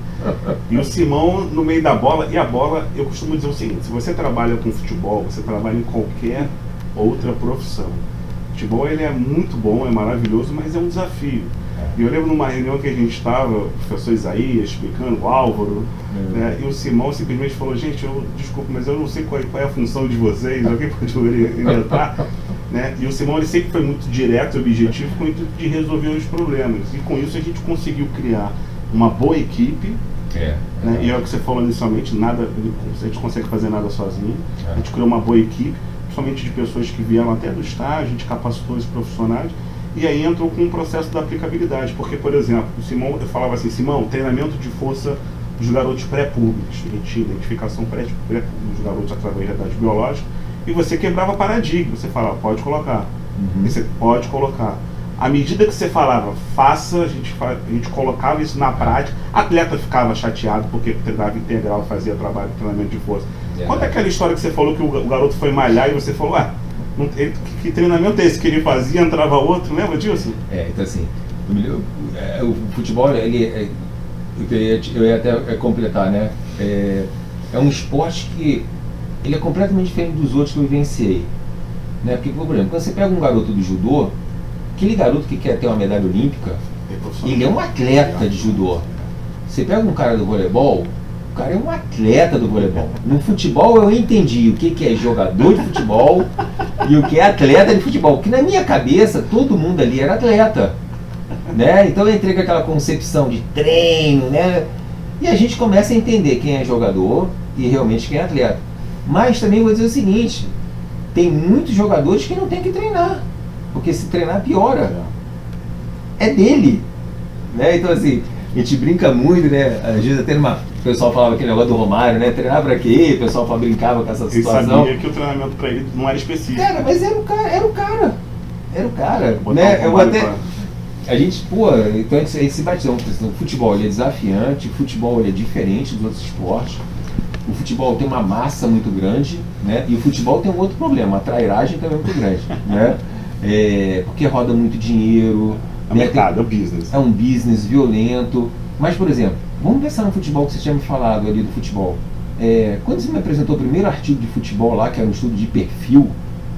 E o Simão no meio da bola, e a bola, eu costumo dizer o seguinte, se você trabalha com futebol, você trabalha em qualquer outra profissão. O futebol ele é muito bom, é maravilhoso, mas é um desafio. E eu lembro numa reunião que a gente estava, o professor Isaías explicando, o Álvaro, né, e o Simão simplesmente falou, gente, desculpa, mas eu não sei qual é a função de vocês, alguém pode orientar? Né? E o Simão ele sempre foi muito direto e objetivo com o intuito de resolver os problemas. E com isso a gente conseguiu criar uma boa equipe. Né? E é o que você falou inicialmente, a gente consegue fazer nada sozinho. A gente criou uma boa equipe, principalmente de pessoas que vieram até do estágio, a gente capacitou esses profissionais. E aí entrou com um processo da aplicabilidade. Porque, por exemplo, o Simão, eu falava assim, Simão, treinamento de força dos garotos pré-públicos. A gente tinha identificação pré-pública dos garotos através da idade biológica. E você quebrava paradigma, você falava, pode colocar. Você pode colocar. À medida que você falava, faça, a gente colocava isso na prática, atleta ficava chateado porque treinava integral, fazia trabalho de treinamento de força. Conta aquela história que você falou que o garoto foi malhar e você falou, que treinamento é esse que ele fazia, entrava outro, lembra disso? Então assim, o futebol, eu ia até completar, né? É um esporte que ele é completamente diferente dos outros que eu vivenciei, né? Porque, por exemplo, quando você pega um garoto do judô, aquele garoto que quer ter uma medalha olímpica, ele é um atleta de judô. Você pega um cara do voleibol, o cara é um atleta do voleibol. No futebol eu entendi o que é jogador de futebol e o que é atleta de futebol. Porque na minha cabeça todo mundo ali era atleta. né? Então eu entrei com aquela concepção de treino, né? E a gente começa a entender quem é jogador e realmente quem é atleta. Mas também vou dizer o seguinte, tem muitos jogadores que não tem que treinar, porque se treinar piora. É dele, né? Então assim, a gente brinca muito, né? Às vezes até o pessoal falava aquele negócio do Romário, né? Treinar pra quê? O pessoal brincava com essa situação. Ele sabia que o treinamento pra ele não era específico. Cara, mas era o cara, né? Eu até... A gente, então a gente se batizou. O futebol ele é desafiante, o futebol ele é diferente dos outros esportes. O futebol tem uma massa muito grande, né? E o futebol tem um outro problema, a trairagem também é muito grande, né? Porque roda muito dinheiro. É mercado, é um business. É um business violento. Mas, por exemplo, vamos pensar no futebol que você tinha me falado ali do futebol. Quando você me apresentou o primeiro artigo de futebol lá, que era um estudo de perfil,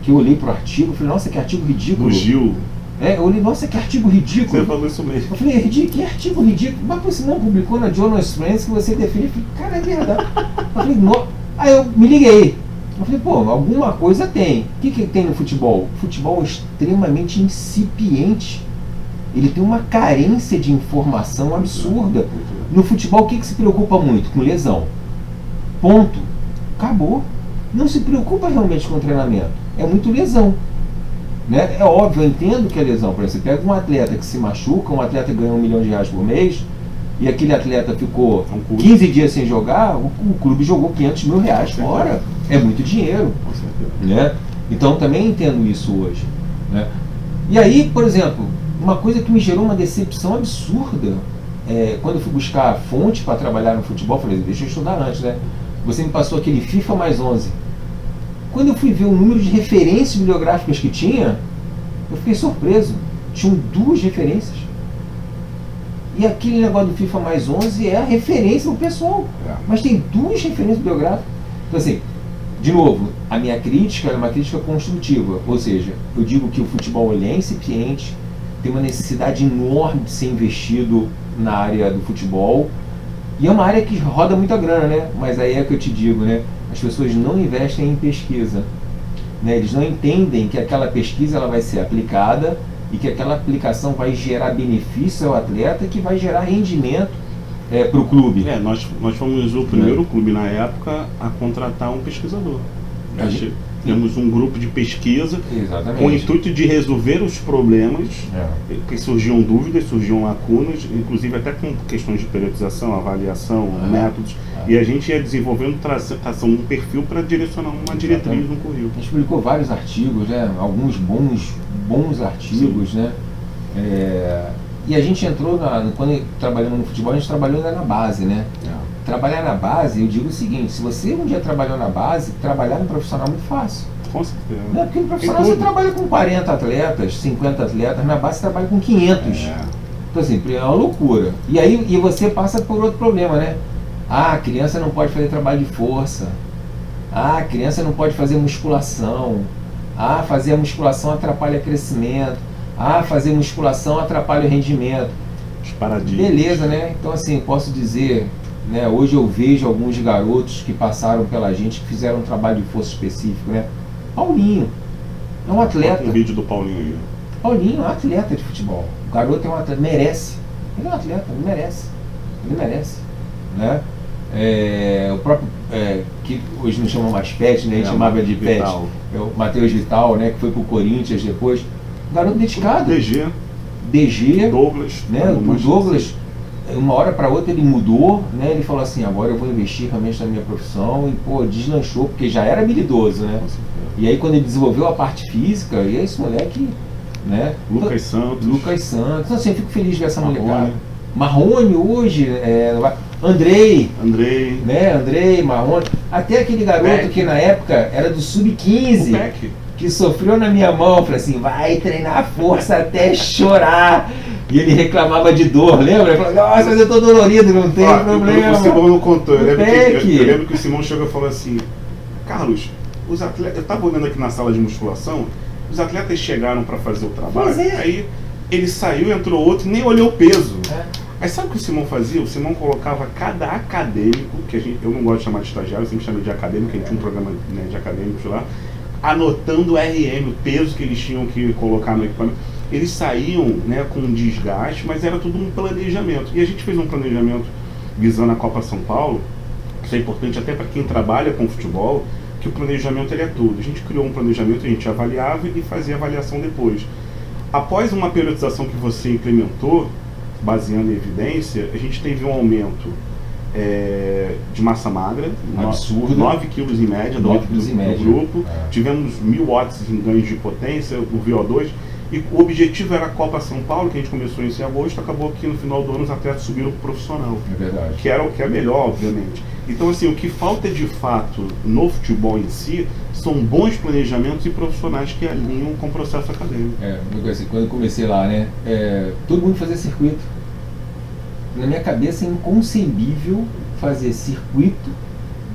que eu olhei pro artigo e falei, nossa, que artigo ridículo. Do Gil. Eu olhei, nossa, que artigo ridículo. Você falou isso mesmo. Eu falei, que artigo ridículo. Mas você não publicou na Journal Friends que você defende? Eu falei, cara, é verdade. Eu falei, não. Aí eu me liguei. Eu falei, alguma coisa tem. O que tem no futebol? O futebol é extremamente incipiente. Ele tem uma carência de informação absurda. No futebol, o que se preocupa muito? Com lesão. Ponto. Acabou. Não se preocupa realmente com o treinamento. É muito lesão. Né? É óbvio, eu entendo que é lesão. Por exemplo, você pega um atleta que se machuca, um atleta que ganha R$1 milhão por mês, e aquele atleta ficou 15 dias sem jogar, o clube jogou R$500 mil fora. É muito dinheiro. Né? Então também entendo isso hoje. Né? E aí, por exemplo, uma coisa que me gerou uma decepção absurda, quando eu fui buscar a fonte para trabalhar no futebol, eu falei, deixa eu estudar antes, né? Você me passou aquele FIFA mais 11. Quando eu fui ver o número de referências bibliográficas que tinha, eu fiquei surpreso. Tinham 2 referências. E aquele negócio do FIFA mais 11 é a referência do pessoal. Mas tem 2 referências bibliográficas. Então assim, de novo, a minha crítica é uma crítica construtiva. Ou seja, eu digo que o futebol ele é incipiente, tem uma necessidade enorme de ser investido na área do futebol. E é uma área que roda muita grana, né? Mas aí é que eu te digo, né? As pessoas não investem em pesquisa, né? Eles não entendem que aquela pesquisa ela vai ser aplicada e que aquela aplicação vai gerar benefício ao atleta e que vai gerar rendimento para o clube. Nós fomos o primeiro clube na época a contratar um pesquisador. Temos um grupo de pesquisa. Exatamente. Com o intuito de resolver os problemas, que surgiam dúvidas, surgiam lacunas, inclusive até com questões de periodização, avaliação, métodos, e a gente ia desenvolvendo, traçando um perfil para direcionar uma diretriz no currículo. A gente publicou vários artigos, né? Alguns bons artigos. Sim. Né? E a gente entrou, quando trabalhamos no futebol, a gente trabalhou ainda na base, né? Trabalhar na base, eu digo o seguinte, se você um dia trabalhou na base, trabalhar no profissional é muito fácil. Com certeza. Né? Porque no profissional você trabalha com 40 atletas, 50 atletas, na base você trabalha com 500. Então assim, é uma loucura. E aí você passa por outro problema, né? A criança não pode fazer trabalho de força. A criança não pode fazer musculação. Fazer a musculação atrapalha o crescimento. Fazer musculação atrapalha o rendimento. Os paradigmas. Beleza, né? Então assim, posso dizer... Né, hoje eu vejo alguns garotos que passaram pela gente, que fizeram um trabalho de força específico, né? Paulinho é um atleta. Um vídeo do Paulinho aí. Paulinho é um atleta de futebol. O garoto é um atleta, merece. Ele é um atleta, ele merece. Né? O próprio, que hoje não chama mais Pet, né? A gente chamava de Pet. O Matheus Vital, né? Que foi pro Corinthians depois. Um garoto dedicado. DG. Douglas. Né? O Douglas. Uma hora para outra ele mudou, né? Ele falou assim, agora eu vou investir realmente na minha profissão e deslanchou, porque já era habilidoso, né? E aí quando ele desenvolveu a parte física, e esse moleque, né? Lucas Santos. Então assim, eu fico feliz de ver essa molecada. Marrone hoje, Andrei, né? Andrei, Marrone, até aquele garoto que na época era do Sub-15, que sofreu na minha mão, falei assim, vai treinar força até chorar. E ele reclamava de dor, lembra? Ele falou, nossa, mas eu tô dolorido, não tem problema. O Simão não contou. Eu lembro que o Simão chegou e falou assim, Carlos, os atletas, eu tava olhando aqui na sala de musculação, os atletas chegaram para fazer o trabalho, aí ele saiu, entrou outro, nem olhou o peso. Aí sabe o que o Simão fazia? O Simão colocava cada acadêmico, que eu não gosto de chamar de estagiário, eu sempre chamei de acadêmico, a gente tinha um programa, né, de acadêmicos lá, anotando o RM, o peso que eles tinham que colocar no equipamento. eles saíam, né, com um desgaste, mas era tudo um planejamento. E a gente fez um planejamento visando a Copa São Paulo. Isso é importante até para quem trabalha com futebol, que o planejamento ele é tudo. A gente criou um planejamento, a gente avaliava e fazia avaliação depois. Após uma periodização que você implementou, baseando em evidência, a gente teve um aumento de massa magra, absurdo, 9 quilos em média, 9 quilos em média. No grupo. Tivemos 1000 watts em ganhos de potência, o VO2, e o objetivo era a Copa São Paulo, que a gente começou isso em agosto, acabou que no final do ano os atletas subiram para o profissional. É verdade. Que era o que é melhor, obviamente. Então, assim, o que falta de fato no futebol em si são bons planejamentos e profissionais que alinham com o processo acadêmico. Quando eu comecei lá, né, todo mundo fazia circuito. Na minha cabeça é inconcebível fazer circuito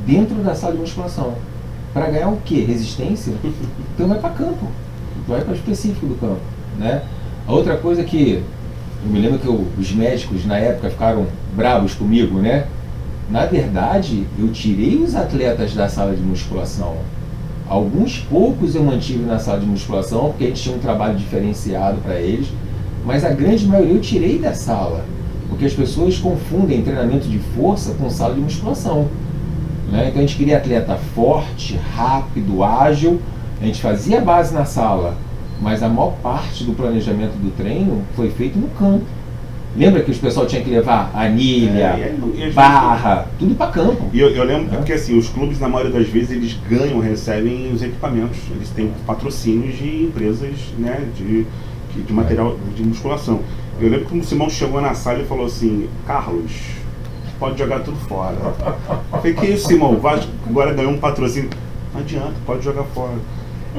dentro da sala de musculação. Para ganhar o quê? Resistência? Então vai para campo. Vai para o específico do campo, né? A outra coisa que eu me lembro que os médicos na época ficaram bravos comigo, né? Na verdade, eu tirei os atletas da sala de musculação. Alguns poucos eu mantive na sala de musculação, porque a gente tinha um trabalho diferenciado para eles, mas a grande maioria eu tirei da sala, porque as pessoas confundem treinamento de força com sala de musculação, né? Então a gente queria atleta forte, rápido, ágil. A gente fazia base na sala, mas a maior parte do planejamento do treino foi feito no campo. Lembra que os pessoal tinha que levar anilha, barra, tudo para campo. E eu lembro porque assim, os clubes, na maioria das vezes, eles recebem os equipamentos. Eles têm patrocínios de empresas, né, de material de musculação. Eu lembro que o Simão chegou na sala e falou assim: Carlos, pode jogar tudo fora. Eu falei: que isso, Simão? O Vasco agora ganhou um patrocínio. Não adianta, pode jogar fora.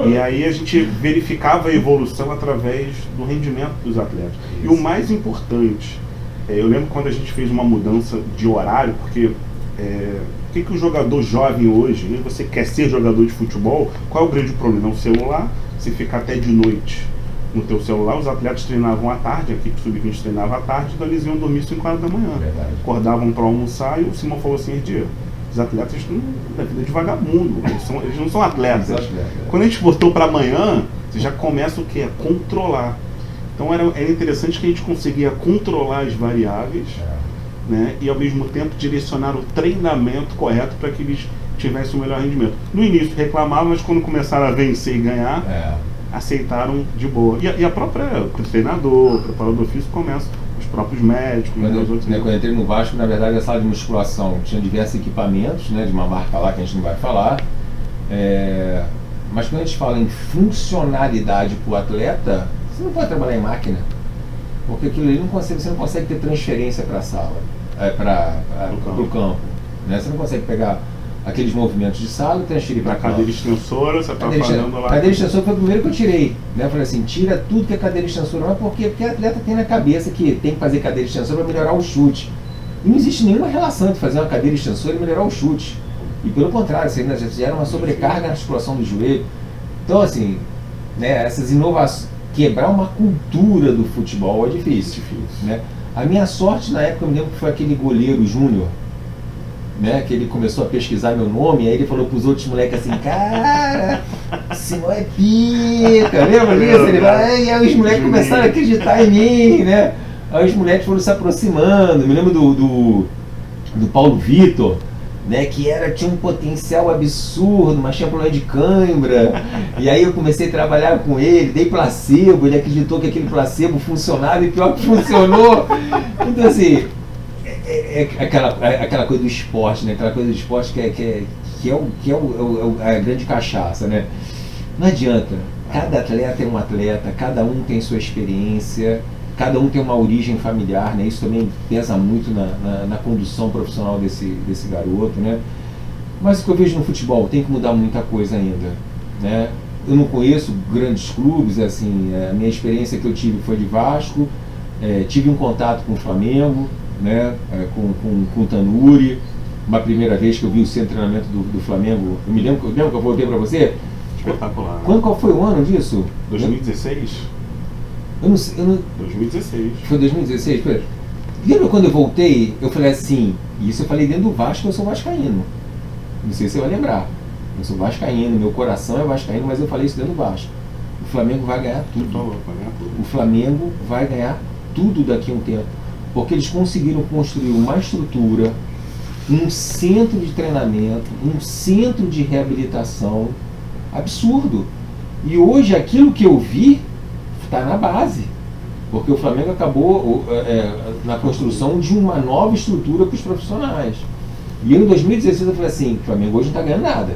E aí a gente verificava a evolução através do rendimento dos atletas. E o mais importante, eu lembro quando a gente fez uma mudança de horário, porque o que o jogador jovem hoje, né, você quer ser jogador de futebol, qual é o grande problema? É o celular. Você fica até de noite no teu celular. Os atletas treinavam à tarde, a equipe sub-20 treinava à tarde, então eles iam dormir 5 horas da manhã. Verdade. Acordavam para almoçar e o Simão falou assim: Herdia, os atletas estão na vida de vagabundo, eles não são atletas. Quando a gente botou para amanhã, você já começa o que? A controlar. Então era interessante que a gente conseguia controlar as variáveis, né, e ao mesmo tempo direcionar o treinamento correto para que eles tivessem o melhor rendimento. No início reclamavam, mas quando começaram a vencer e ganhar, aceitaram de boa. E a própria treinador, o preparador físico começa. Os próprios médicos, quando eu entrei no Vasco, na verdade a sala de musculação tinha diversos equipamentos, né, de uma marca lá que a gente não vai falar, mas quando a gente fala em funcionalidade para o atleta, você não pode trabalhar em máquina, porque aquilo ali você não consegue ter transferência para a sala, para o campo, né? Você não consegue pegar aqueles movimentos de sala e transferir para a cadeira extensora. Você está falando lá. Cadeira extensora foi o primeiro que eu tirei, né? Eu falei assim: tira tudo que é cadeira extensora. Mas por quê? Porque o atleta tem na cabeça que tem que fazer cadeira extensora para melhorar o chute. E não existe nenhuma relação de fazer uma cadeira extensora e melhorar o chute. E pelo contrário, você ainda já gera uma sobrecarga na articulação do joelho. Então, assim, né, essas inovações, quebrar uma cultura do futebol é difícil. Né? A minha sorte na época, eu me lembro que foi aquele goleiro Júnior, né, que ele começou a pesquisar meu nome, aí ele falou pros outros moleques assim: cara, Simão é pica, lembra disso? Ele vai, e aí os moleques começaram a acreditar em mim, né? Aí os moleques foram se aproximando. Me lembro do Paulo Vitor, né, que tinha um potencial absurdo, mas tinha problema de cãibra. E aí eu comecei a trabalhar com ele, dei placebo, ele acreditou que aquele placebo funcionava e pior que funcionou. Então assim, aquela coisa do esporte, né? Aquela coisa do esporte que é a grande cachaça, né? Não adianta. Cada atleta é um atleta, cada um tem sua experiência, cada um tem uma origem familiar, né? Isso também pesa muito na condução profissional desse garoto, né? Mas o que eu vejo no futebol, tem que mudar muita coisa ainda, né? Eu não conheço grandes clubes, assim, a minha experiência que eu tive foi de Vasco, tive um contato com o Flamengo, né, com o Tanuri, uma primeira vez que eu vi o centro de treinamento do Flamengo. Eu me lembro que eu voltei para você. Espetacular. Qual foi o ano disso? 2016? Eu não sei. 2016. Foi 2016? Lembra quando eu voltei, eu falei assim, e isso eu falei dentro do Vasco, eu sou vascaíno. Não sei se você vai lembrar. Eu sou vascaíno, meu coração é vascaíno, mas eu falei isso dentro do Vasco. Eu Flamengo vai ganhar tudo. Vai ganhar tudo. O Flamengo vai ganhar tudo daqui a um tempo. Porque eles conseguiram construir uma estrutura, um centro de treinamento, um centro de reabilitação absurdo. E hoje aquilo que eu vi está na base. Porque o Flamengo acabou na construção de uma nova estrutura para os profissionais. E eu, em 2016, eu falei assim, o Flamengo hoje não está ganhando nada.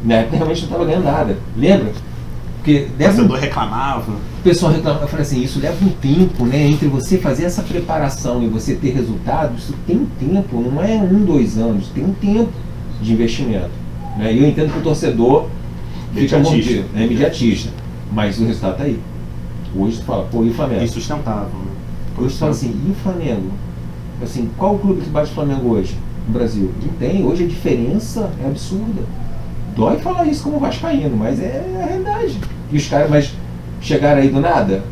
Na época realmente não estava ganhando nada. Lembra? Porque o torcedor reclamava. O pessoal reclamava. Eu falei assim, isso leva um tempo, né? Entre você fazer essa preparação e você ter resultado, isso tem um tempo, não é 1, 2 anos, tem um tempo de investimento. Né? E eu entendo que o torcedor fica mordido, é imediatista. Mas o resultado está aí. Hoje tu fala, pô, e o Flamengo? Insustentável, né? Hoje tu fala assim, e o Flamengo? Assim, qual o clube que bate o Flamengo hoje no Brasil? Não tem, hoje a diferença é absurda. Dói falar isso como vascaíno, mas é a realidade. E os caras, mas chegaram aí do nada?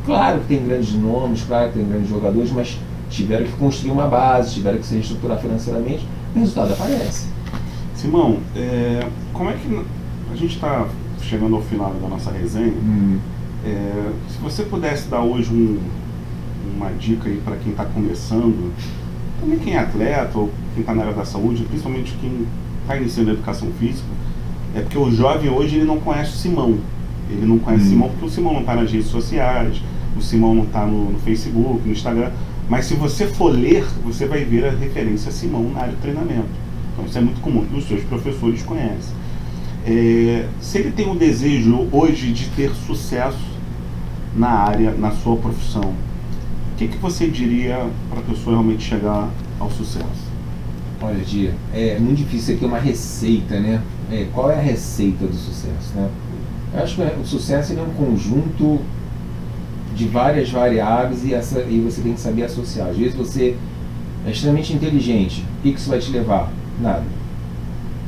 Claro que tem grandes nomes, claro que tem grandes jogadores, mas tiveram que construir uma base, tiveram que se reestruturar financeiramente, o resultado aparece. Simão, como é que a gente está chegando ao final da nossa resenha? Se você pudesse dar hoje uma dica aí para quem está começando, também quem é atleta ou quem está na área da saúde, principalmente quem está iniciando a educação física, é porque o jovem hoje ele não conhece o Simão. Ele não conhece o Simão porque o Simão não está nas redes sociais, o Simão não está no Facebook, no Instagram. Mas se você for ler, você vai ver a referência a Simão na área de treinamento. Então isso é muito comum, que os seus professores conhecem. Se ele tem um desejo hoje de ter sucesso na área, na sua profissão, o que você diria para a pessoa realmente chegar ao sucesso? Olha, Dia, é muito difícil aqui uma receita, né? Qual é a receita do sucesso, né? Eu acho que o sucesso é um conjunto de várias variáveis e você tem que saber associar. Às vezes você é extremamente inteligente, o que isso vai te levar? Nada.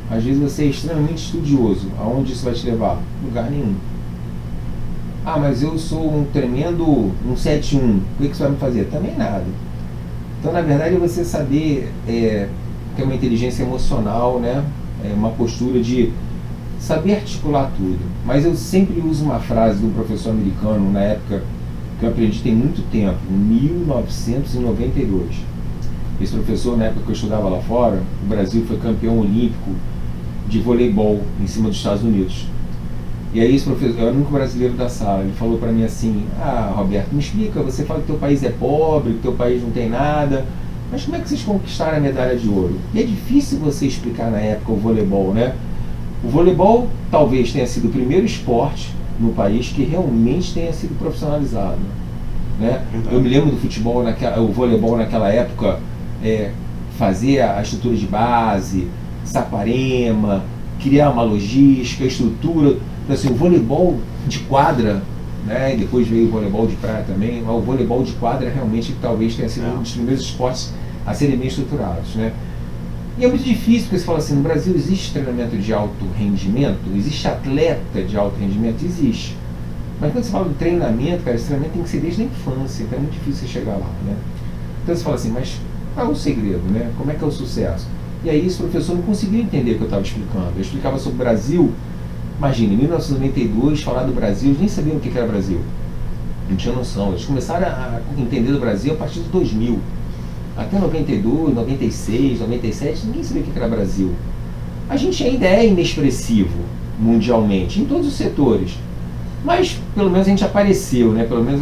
Às vezes você é extremamente estudioso, aonde isso vai te levar? Lugar nenhum. Ah, mas eu sou um tremendo 171, o que isso vai me fazer? Também nada. Então, na verdade, é você saber ter uma inteligência emocional, né? Uma postura de saber articular tudo. Mas eu sempre uso uma frase de um professor americano, na época que eu aprendi tem muito tempo, em 1992. Esse professor, na época que eu estudava lá fora, o Brasil foi campeão olímpico de voleibol em cima dos Estados Unidos. E aí esse professor, eu era o único brasileiro da sala, ele falou para mim assim, Roberto, me explica, você fala que teu país é pobre, que teu país não tem nada, mas como é que vocês conquistaram a medalha de ouro? E é difícil você explicar na época o voleibol, né? O voleibol talvez tenha sido o primeiro esporte no país que realmente tenha sido profissionalizado, né? Eu me lembro do futebol, o voleibol naquela época, fazia a estrutura de base, Saquarema, criar uma logística, estrutura. Então, assim, o voleibol de quadra, né? E depois veio o voleibol de praia também, mas o voleibol de quadra realmente talvez tenha sido um dos primeiros esportes a serem bem estruturados, né? E é muito difícil, porque você fala assim, no Brasil existe treinamento de alto rendimento? Existe atleta de alto rendimento? Existe. Mas quando você fala de treinamento, cara, esse treinamento tem que ser desde a infância, então é muito difícil você chegar lá, né? Então você fala assim, mas qual é o segredo, né? Como é que é o sucesso? E aí esse professor não conseguia entender o que eu estava explicando. Eu explicava sobre o Brasil, imagina, em 1992, falar do Brasil, eles nem sabiam o que era Brasil. Não tinha noção. Eles começaram a entender do Brasil a partir de 2000. Até 92, 96, 97, ninguém sabia o que era Brasil. A gente ainda é inexpressivo mundialmente, em todos os setores. Mas pelo menos a gente apareceu, né? Pelo menos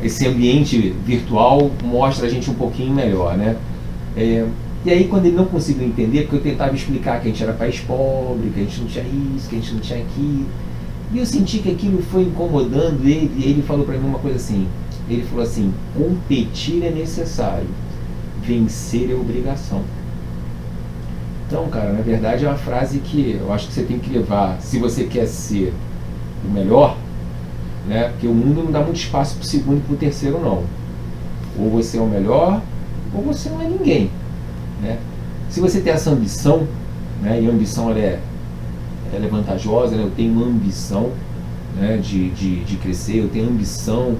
esse ambiente virtual mostra a gente um pouquinho melhor, né? E aí quando ele não conseguiu entender, porque eu tentava explicar que a gente era país pobre, que a gente não tinha isso, que a gente não tinha aquilo. E eu senti que aquilo foi incomodando ele, e ele falou para mim uma coisa assim, ele falou assim, competir é necessário, vencer é obrigação. Então, cara, na verdade é uma frase que eu acho que você tem que levar, se você quer ser o melhor, né? Porque o mundo não dá muito espaço para o segundo e para o terceiro, não. Ou você é o melhor, ou você não é ninguém, né? Se você tem essa ambição, né? E a ambição ela é vantajosa, né? Eu tenho uma ambição, né? de crescer, eu tenho ambição,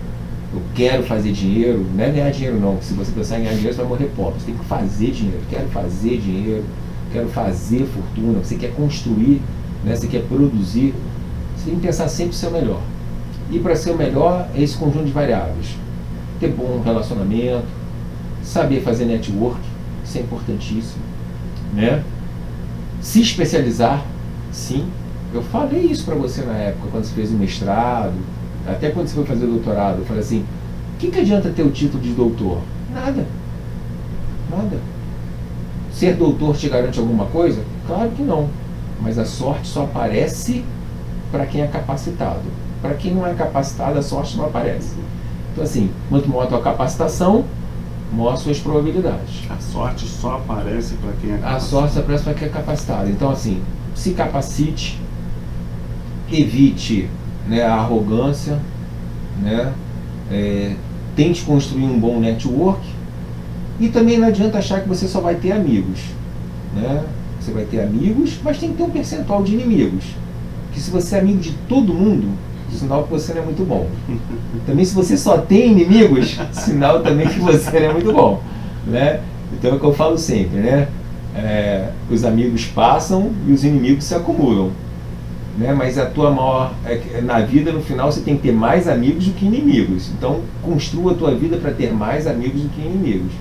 eu quero fazer dinheiro, não é ganhar dinheiro não, se você pensar em ganhar dinheiro você vai morrer pobre, você tem que fazer dinheiro, quero fazer dinheiro, quero fazer fortuna, você quer construir, né? Você quer produzir, Você tem que pensar sempre o seu melhor. E para ser o melhor, é esse conjunto de variáveis. Ter bom relacionamento, saber fazer network, isso é importantíssimo, né? Se especializar, sim. Eu falei isso para você na época, quando você fez o mestrado, até quando você foi fazer o doutorado. Eu falei assim, o que adianta ter o título de doutor? Nada. Nada. Ser doutor te garante alguma coisa? Claro que não. Mas a sorte só aparece para quem é capacitado. Para quem não é capacitado, a sorte não aparece. Então assim, quanto maior a tua capacitação, maior as suas probabilidades. A sorte só aparece para quem é capacitado. A sorte só aparece para quem é capacitado. Então assim, se capacite, evite, né, a arrogância, né, tente construir um bom network e também não adianta achar que você só vai ter amigos, né? Você vai ter amigos, mas tem que ter um percentual de inimigos. Que se você é amigo de todo mundo, sinal que você não é muito bom. Também se você só tem inimigos, sinal também que você não é muito bom, né? Então é o que eu falo sempre, né? Os amigos passam e os inimigos se acumulam, né? Mas a tua maior na vida, no final, você tem que ter mais amigos do que inimigos. Então construa a tua vida para ter mais amigos do que inimigos,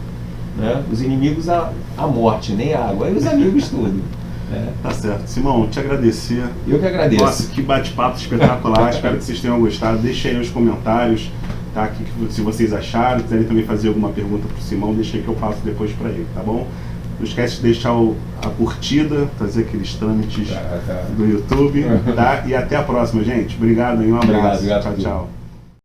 né? Os inimigos a morte, nem a água, e os amigos tudo. Tá certo. Simão, te agradecer. Eu que agradeço. Nossa, que bate-papo espetacular. Espero que vocês tenham gostado. Deixem aí nos comentários, tá? Se vocês acharam, quiserem também fazer alguma pergunta pro Simão, deixa aí que eu passo depois para ele, tá bom? Não esquece de deixar a curtida, fazer aqueles trâmites do YouTube, tá? E até a próxima, gente. Obrigado aí, um abraço. Obrigado, tchau, tchau.